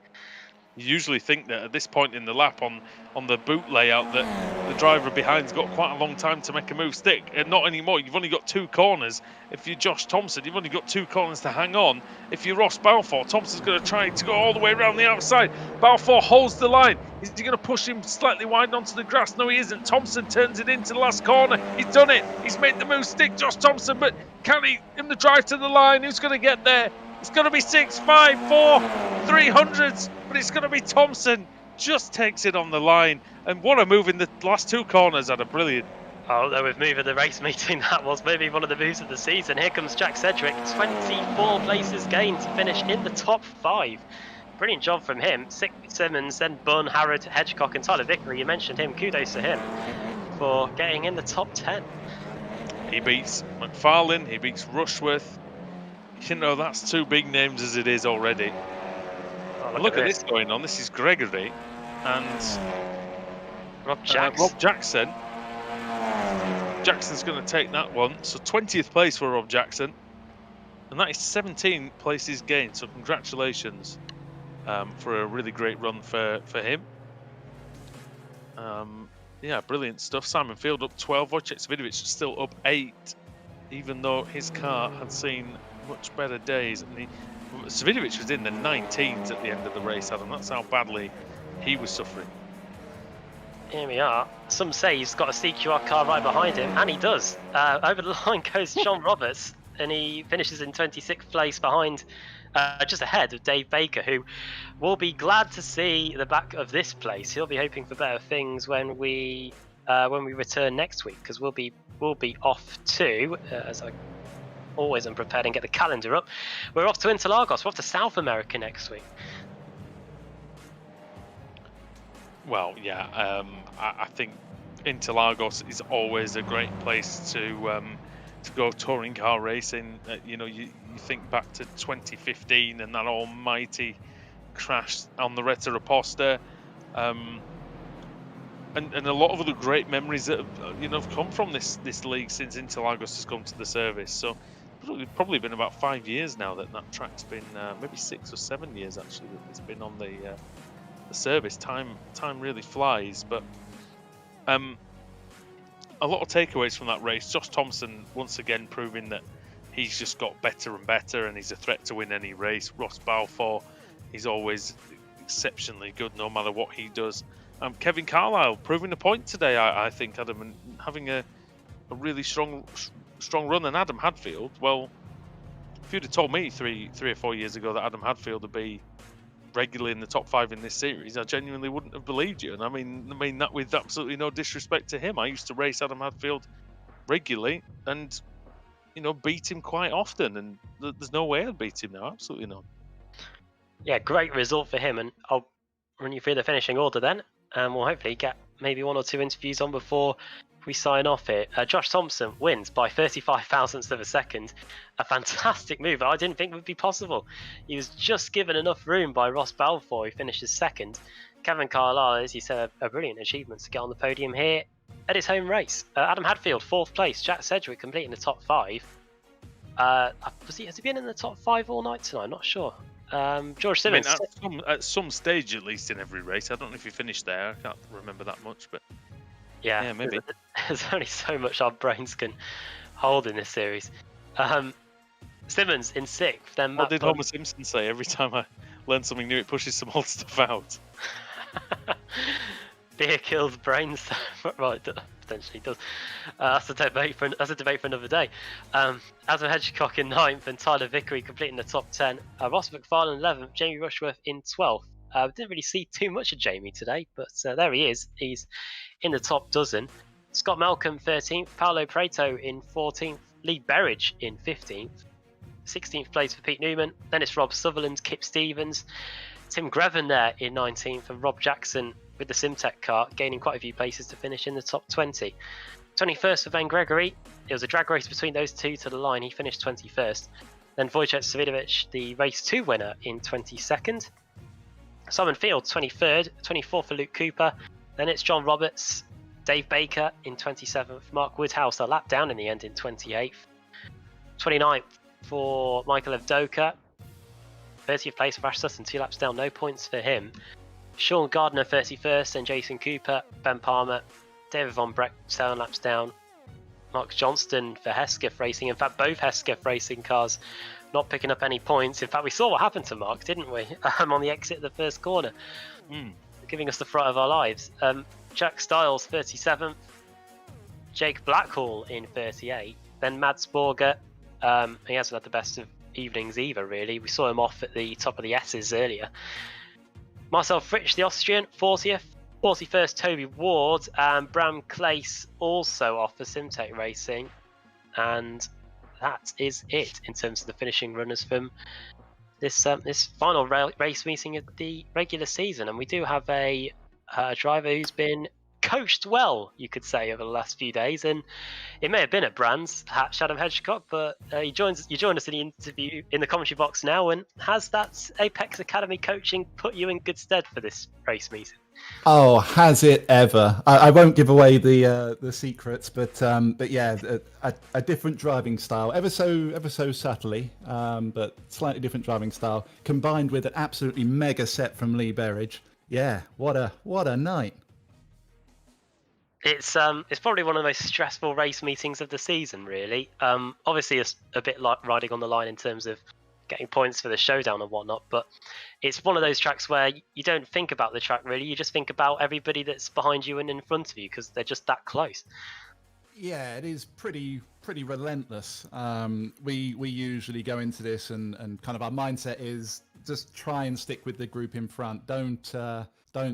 You usually think that at this point in the lap on the boot layout that the driver behind's got quite a long time to make a move stick, and not anymore. You've only got 2 corners. If you're Josh Thompson, you've only got 2 corners to hang on. If you're Ross Balfour, Thompson's going to try to go all the way around the outside. Balfour holds the line. Is he going to push him slightly wide onto the grass? No, he isn't. Thompson turns it into the last corner. He's done it. He's made the move stick, Josh Thompson, but can he in the drive to the line? Who's going to get there? It's going to be 6, 5, 4, 300s, but it's going to be Thompson. Just takes it on the line. And what a move in the last 2 corners, Adam. Brilliant. Oh, though with move of the race meeting, that was maybe one of the moves of the season. Here comes Jack Sedgwick, 24 places gained to finish in the top 5. Brilliant job from him. Simmons, then Bunn, Harrod, Hedgecock and Tyler Vickery. You mentioned him. Kudos to him for getting in the top 10. He beats McFarlane. He beats Rushworth. You know, that's 2 big names as it is already. Oh, look at this going on. This is Gregory and Rob Jackson. Jackson's going to take that one. So 20th place for Rob Jackson. And that is 17 places gained. So congratulations for a really great run for him. Yeah, brilliant stuff. Simon Field up 12. Wojciech Svidovic still up 8. Even though his car had seen much better days. And Svidovic was in the 19s at the end of the race, Adam. That's how badly he was suffering. Here we are. Some say he's got a CQR car right behind him, and he does. Over the line goes Sean Roberts, and he finishes in 26th place behind, just ahead of Dave Baker, who will be glad to see the back of this place. He'll be hoping for better things when we return next week, because we'll be off too, as I always am prepared and get the calendar up. We're off to Interlagos. We're off to South America next week. Well, yeah, I think Interlagos is always a great place to go touring car racing. You know, you think back to 2015 and that almighty crash on the Reta Reposta, and a lot of other great memories that have come from this league since Interlagos has come to the service. So it's probably been about 5 years now that track's been, maybe 6 or 7 years actually that it's been on the service. Time really flies. But a lot of takeaways from that race. Josh Thompson once again proving that he's just got better and better, and he's a threat to win any race. Ross Balfour, he's always exceptionally good no matter what he does. Kevin Carlisle proving a point today, I think, Adam, and having a really strong run. And Adam Hadfield, well, if you'd have told me three or 4 years ago that Adam Hadfield would be regularly in the top 5 in this series, I genuinely wouldn't have believed you. And I mean that with absolutely no disrespect to him. I used to race Adam Hadfield regularly and beat him quite often, and there's no way I'd beat him now. Absolutely not. Yeah, great result for him. And I'll run you through the finishing order then. and we'll hopefully get maybe 1 or 2 interviews on before we sign off here. Josh Thompson wins by 35 thousandths of a second. A fantastic move I didn't think would be possible. He was just given enough room by Ross Balfour, who finishes second. Kevin Carlisle, as you said, a brilliant achievement to get on the podium here at his home race. Adam Hadfield, 4th place. Jack Sedgwick completing the top 5. Has he been in the top 5 all night tonight? I'm not sure. George Simmons. I mean, at some stage, at least in every race. I don't know if he finished there. I can't remember that much, but yeah, maybe. There's only so much our brains can hold in this series. Simmons in 6th. Then what did Homer Simpson say? Every time I learn something new, it pushes some old stuff out. Beer kills brains. Right, potentially does. That's a debate for another day. Adam Hedgecock in 9th and Tyler Vickery completing the top 10. Ross McFarlane 11th, Jamie Rushworth in 12th. Didn't really see too much of Jamie today, but there he is. He's in the top dozen. Scott Malcolm 13th, Paolo Preto in 14th, Lee Berridge in 15th, 16th place for Pete Newman. Then it's Rob Sutherland, Kip Stevens, Tim Greven there in 19th, and Rob Jackson with the Simtech car gaining quite a few places to finish in the top 20. 21st for Ben Gregory. It was a drag race between those two to the line. He finished 21st. Then Wojciech Savidovic, the race 2 winner, in 22nd. Simon Field, 23rd. 24th for Luke Cooper. Then it's John Roberts, Dave Baker in 27th. Mark Woodhouse, a lap down in the end, in 28th. 29th for Michael Evdoka. 30th place for Ash Sutton, 2 laps down, no points for him. Sean Gardner 31st, and Jason Cooper, Ben Palmer, David Von Breck 7 laps down. Mark Johnston for Hesketh Racing. In fact, both Hesketh Racing cars not picking up any points. In fact, we saw what happened to Mark, didn't we? On the exit of the first corner, giving us the fright of our lives. Jack Stiles 37th, Jake Blackhall in 38th, then Mads Borger. He hasn't had the best of evenings either, really. We saw him off at the top of the S's earlier. Marcel Fritsch, the Austrian, 40th. 41st, Toby Ward, and Bram Claes also off for Simtech Racing. And that is it in terms of the finishing runners from this final race meeting of the regular season. And we do have a driver who's been coached well, you could say, over the last few days, and it may have been at Brands, Adam Hedgecock, but you joined us in the interview in the commentary box now. And has that Apex Academy coaching put you in good stead for this race meeting? Oh, has it ever? I won't give away the secrets, but yeah, a different driving style, ever so subtly, but slightly different driving style, combined with an absolutely mega set from Lee Berridge. Yeah, what a night. It's probably one of the most stressful race meetings of the season, really. Obviously, it's a bit like riding on the line in terms of getting points for the showdown and whatnot, but it's one of those tracks where you don't think about the track, really. You just think about everybody that's behind you and in front of you, because they're just that close. Yeah, it is pretty relentless. We usually go into this and kind of our mindset is just try and stick with the group in front. Don't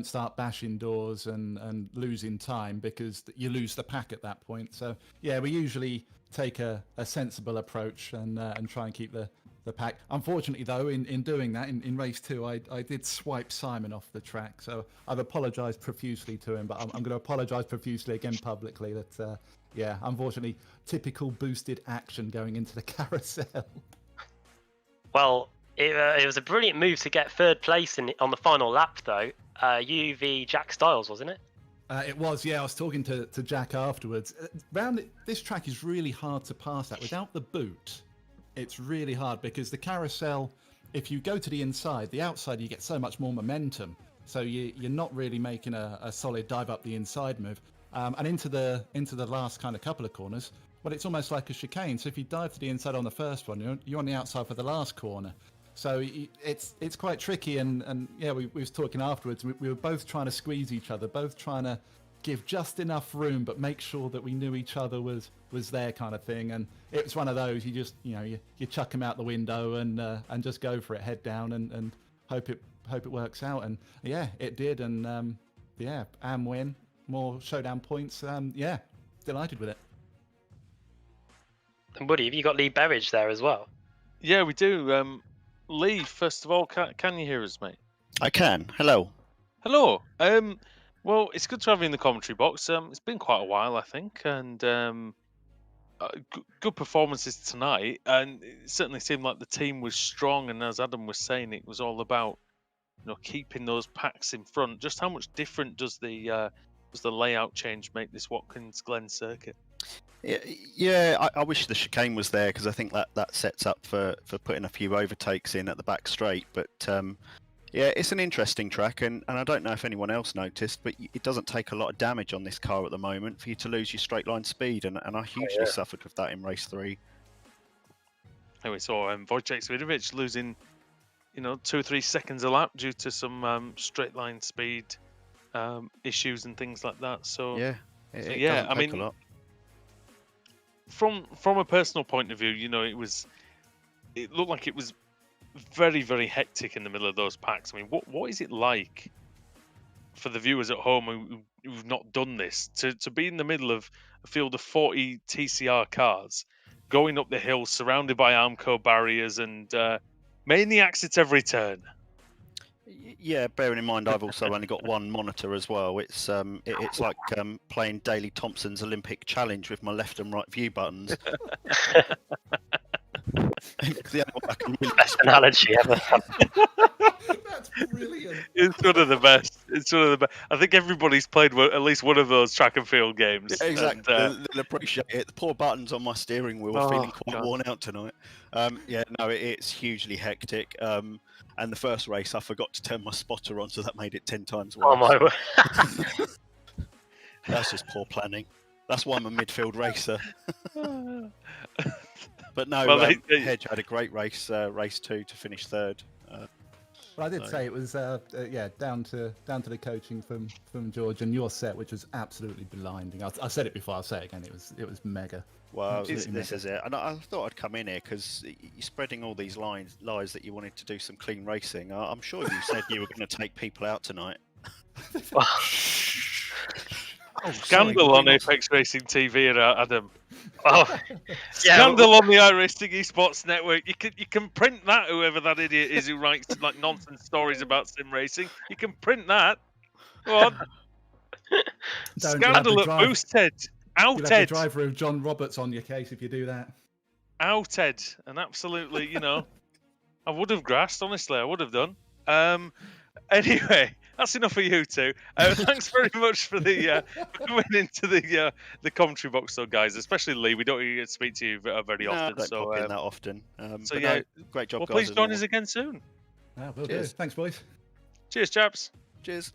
start bashing doors and losing time, because you lose the pack at that point. So yeah, we usually take a sensible approach and try and keep the pack. Unfortunately, though, in doing that, in race 2, I did swipe Simon off the track. So I've apologised profusely to him, but I'm going to apologise profusely again publicly that, yeah, unfortunately, typical boosted action going into the carousel. Well, it was a brilliant move to get 3rd place on the final lap, though. UV Jack Stiles, wasn't it? It was, yeah. I was talking to Jack afterwards. This track is really hard to pass at. Without the boot, it's really hard, because the carousel, if you go to the inside, the outside, you get so much more momentum. So you're not really making a solid dive up the inside move. And into the last kind of couple of corners, well, it's almost like a chicane. So if you dive to the inside on the first one, you're on the outside for the last corner. So it's quite tricky, and yeah, we was talking afterwards. We were both trying to squeeze each other, both trying to give just enough room, but make sure that we knew each other was there, kind of thing. And it was one of those, you just you chuck them out the window and just go for it, head down, and hope it works out. And yeah, it did. And yeah, Am win, more showdown points. Yeah, delighted with it. And Woody, have you got Lee Berridge there as well? Yeah, we do. Lee, first of all, can you hear us, mate? I can. Hello. Hello. Well, it's good to have you in the commentary box. It's been quite a while, I think, and good performances tonight. And it certainly seemed like the team was strong. And as Adam was saying, it was all about keeping those packs in front. Just how much different does the layout change make this Watkins Glen circuit? Yeah, I wish the chicane was there because I think that sets up for putting a few overtakes in at the back straight. But yeah, it's an interesting track, and I don't know if anyone else noticed, but it doesn't take a lot of damage on this car at the moment for you to lose your straight line speed, and I hugely suffered with that in race 3. And we saw Wojciech Swidovic losing 2 or 3 seconds a lap due to some straight line speed issues and things like that. So yeah, it yeah, doesn't take a lot. From a personal point of view, it looked like it was very, very hectic in the middle of those packs. I mean, what is it like for the viewers at home who've not done this to be in the middle of a field of 40 TCR cars going up the hill surrounded by Armco barriers and maniacs at every turn? Yeah, bearing in mind I've also only got one monitor as well. It's like playing Daley Thompson's Olympic Challenge with my left and right view buttons. It's the only one I can really... Best analogy ever. That's brilliant. It's one of the best. It's one of the best. I think everybody's played at least one of those track and field games. Yeah, exactly. And, they'll appreciate it. The poor buttons on my steering wheel are feeling quite worn out tonight. Yeah, no, it's hugely hectic. And the first race, I forgot to turn my spotter on, so that made it 10 times worse. Oh my word. That's just poor planning. That's why I'm a midfield racer. But no, Well, Hedge had a great race, race 2 to finish 3rd. But I did say it was down to the coaching from George and your set, which was absolutely blinding. I said it before, I'll say it again. It was mega. Well, Absolutely this mega. is it. And I thought I'd come in here because you're spreading all these lies that you wanted to do some clean racing. I'm sure you said you were going to take people out tonight. Scandal on Apex Racing TV, Adam. Oh, yeah. Scandal on the iRacing Esports Network. You can print that. Whoever that idiot is who writes like nonsense stories about sim racing, you can print that. Go on. Scandal at Boosted. You'll have the Outed. driver of John Roberts on your case if you do that. Outed. And absolutely, I would have grasped. Honestly, I would have done. Anyway, that's enough for you two. Thanks very much for coming into the commentary box, though, guys. Especially Lee. We don't get to speak to you very often. I don't So pop in that often. so But yeah, no, great job, well, guys. please as join normal. us again soon. Will do. Cheers. Thanks, boys. Cheers, chaps. Cheers.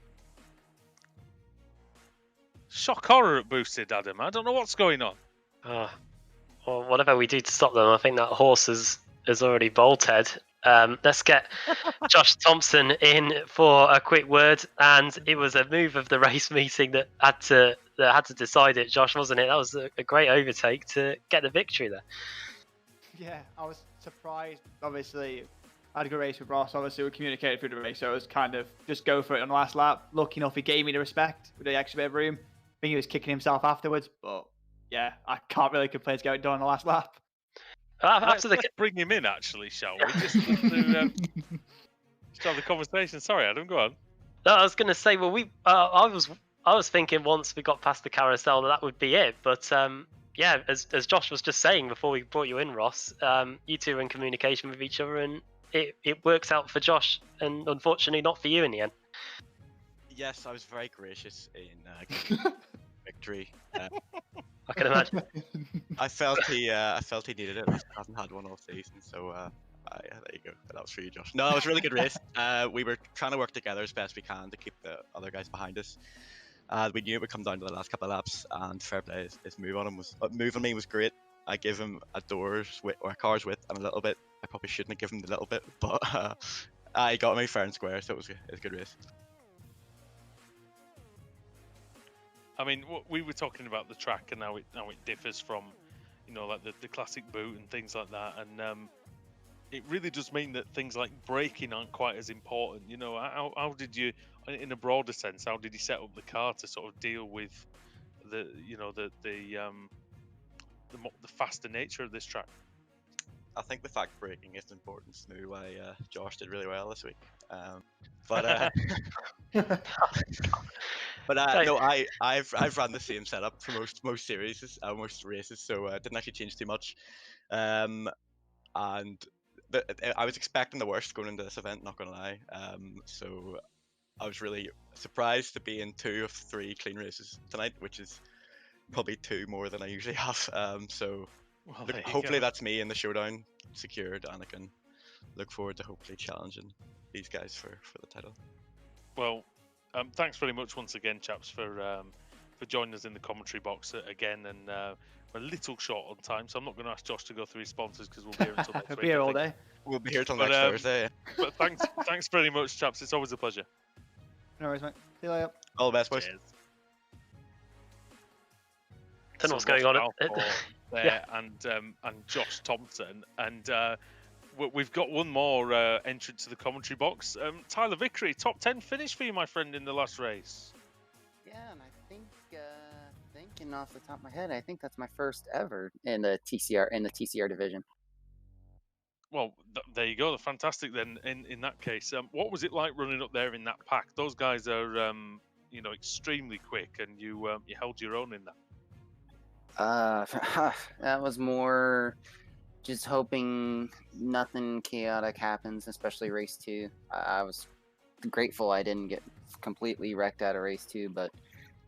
Shock horror at Boosted, Adam. I don't know what's going on. Well, whatever we do to stop them, I think that horse has already bolted. Let's get Josh Thompson in for a quick word. And it was a move of the race meeting that had to decide it. Josh, wasn't it? That was a great overtake to get the victory there. Yeah, I was surprised. Obviously, I had a good race with Ross. Obviously, we communicated through the race, so it was kind of just go for it on the last lap. Lucky enough, he gave me the respect with the extra bit of room. I think he was kicking himself afterwards, but yeah, I can't really complain to get it done on the last lap. After the Let's bring him in, actually, shall we? Just to start the conversation. Sorry, Adam. Go on. No, I was going to say, well, I was thinking once we got past the carousel that would be it, but yeah, as Josh was just saying before we brought you in, Ross, you two are in communication with each other, and it works out for Josh, and unfortunately not for you in the end. Yes, I was very gracious in victory. I can imagine. I felt he needed it. He hasn't had one all season, so there you go. That was for you, Josh. No, it was a really good race. We were trying to work together as best we can to keep the other guys behind us. We knew it would come down to the last couple of laps, and fair play. His move on me was great. I gave him a door's width or a car's width and a little bit. I probably shouldn't have given him the little bit, but he got me fair and square, so it was a good race. I mean, we were talking about the track and how it differs from, like the classic boot and things like that, and it really does mean that things like braking aren't quite as important. How did you, in a broader sense, how did you set up the car to sort of deal with the faster nature of this track? I think the fact braking is important. Knew why Josh did really well this week. But But Right. no, I've run the same setup for most series, most races, so didn't actually change too much. And I was expecting the worst going into this event, not gonna lie. So I was really surprised to be in 2 of 3 clean races tonight, which is probably 2 more than I usually have. So Well, look, there you hopefully go. that's me in the showdown secured, and I can look forward to hopefully challenging these guys for the title. Well, thanks very much once again, chaps, for joining us in the commentary box again. And we're a little short on time, so I'm not going to ask Josh to go through his sponsors because we'll be here until next We'll week. be here I all think. day. We'll be here till But, next Thursday. But thanks very much, chaps. It's always a pleasure. No worries, mate. See you later. All the best, boys. Cheers. Don't know what's So going Ross on. Balfour there and Josh Thompson, and we've got one more entrant to the commentary box. Tyler Vickery, top 10 finish for you, my friend, in the last race. Yeah, and I think thinking off the top of my head, I think that's my first ever in the TCR division. Well, there you go. Fantastic. Then, in that case, what was it like running up there in that pack? Those guys are, extremely quick, and you held your own in that. That was more just hoping nothing chaotic happens, especially race 2. I was grateful I didn't get completely wrecked out of race 2, but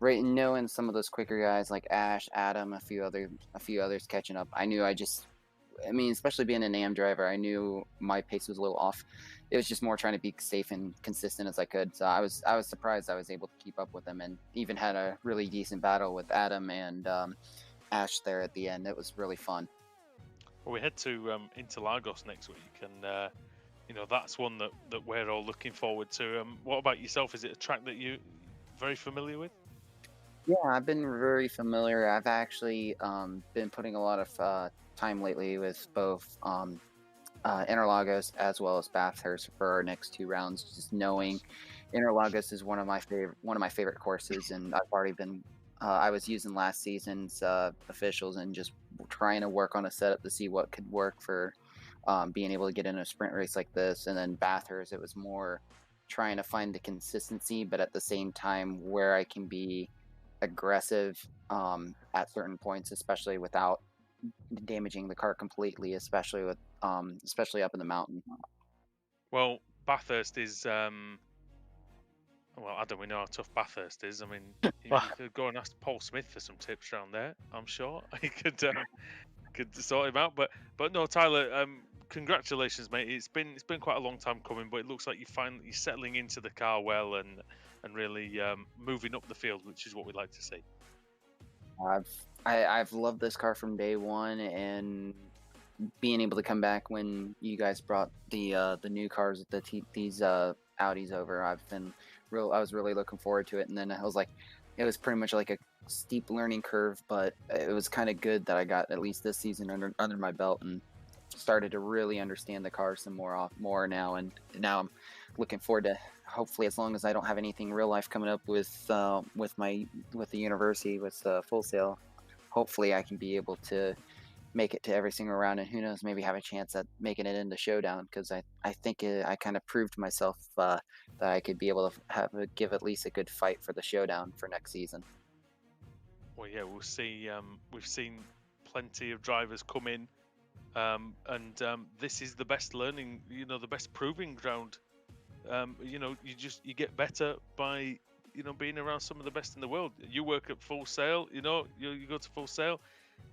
knowing some of those quicker guys like Ash, Adam, a few others catching up, I knew especially being an AM driver, I knew my pace was a little off. It was just more trying to be safe and consistent as I could. So I was surprised I was able to keep up with them, and even had a really decent battle with Adam and Ash there at the end. It was really fun. Well, we head to Interlagos next week, and that's one that we're all looking forward to. What about yourself? Is it a track that you're very familiar with? Yeah, I've been very familiar. I've actually been putting a lot of time lately with both Interlagos as well as Bathurst for our next 2 rounds. Just knowing Interlagos is one of my favorite courses, and I've already been. I was using last season's officials and just trying to work on a setup to see what could work for being able to get in a sprint race like this. And then Bathurst, it was more trying to find the consistency, but at the same time where I can be aggressive at certain points, especially without damaging the car completely, especially up in the mountain. Well, Bathurst is. Well, Adam, we know how tough Bathurst is. I mean, you could go and ask Paul Smith for some tips around there. I'm sure he could sort him out. But no, Tyler, congratulations, mate. It's been quite a long time coming, but it looks like you're settling into the car well and really moving up the field, which is what we like to see. I've loved this car from day one, and being able to come back when you guys brought the new cars, these Audis over, I was really looking forward to it. And then it was pretty much like a steep learning curve, but it was kind of good that I got at least this season under my belt and started to really understand the car some more now. And now I'm looking forward to, hopefully, as long as I don't have anything real life coming up with the university with Full Sail, hopefully I can be able to make it to every single round, and who knows, maybe have a chance at making it into showdown, because I think I kind of proved to myself that I could be able to give at least a good fight for the showdown for next season. Well, yeah, we'll see. We've seen plenty of drivers come in, and this is the best learning, the best proving ground. You get better by being around some of the best in the world. You work at Full Sail, you go to Full Sail.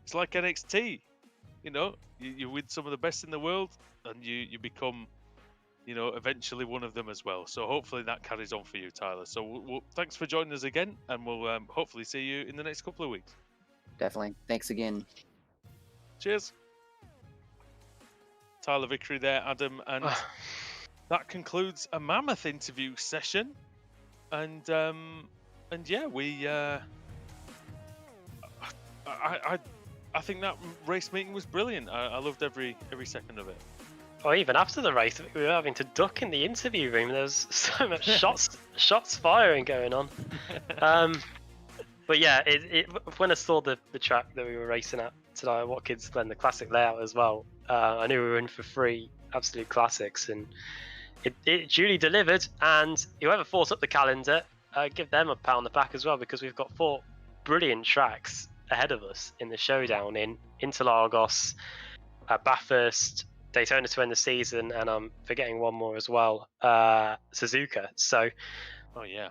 It's like NXT, you're with some of the best in the world, and you become, eventually one of them as well. So hopefully that carries on for you, Tyler. So thanks for joining us again, and we'll hopefully see you in the next couple of weeks. Definitely. Thanks again. Cheers. Tyler Vickery there, Adam, and that concludes a mammoth interview session. And yeah, we. I think that race meeting was brilliant. I loved every second of it. Or even after the race, we were having to duck in the interview room. There was so much shots firing going on. But yeah, when I saw the track that we were racing at tonight at Watkins, Glen, the classic layout as well, I knew we were in for 3 absolute classics, and it duly delivered. And whoever thought up the calendar give them a pat on the back as well, because we've got 4 brilliant tracks ahead of us in the showdown in Interlagos, Bathurst, Daytona to end the season, and I'm forgetting one more as well, Suzuka. So, Oh yeah.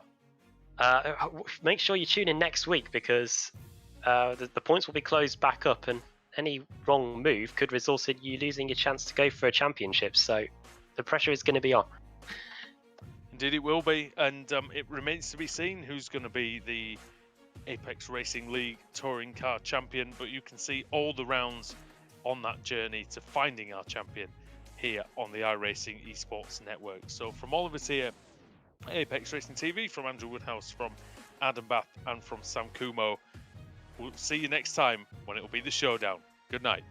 Make sure you tune in next week, because the points will be closed back up, and any wrong move could result in you losing your chance to go for a championship. So the pressure is going to be on. Indeed, it will be, and it remains to be seen who's going to be the Apex Racing League Touring Car Champion. But you can see all the rounds on that journey to finding our champion here on the iRacing Esports Network. So from all of us here at Apex Racing TV, from Andrew Woodhouse, from Adam Bath, and from Sam Kumo, we'll see you next time when it will be the showdown. Good night.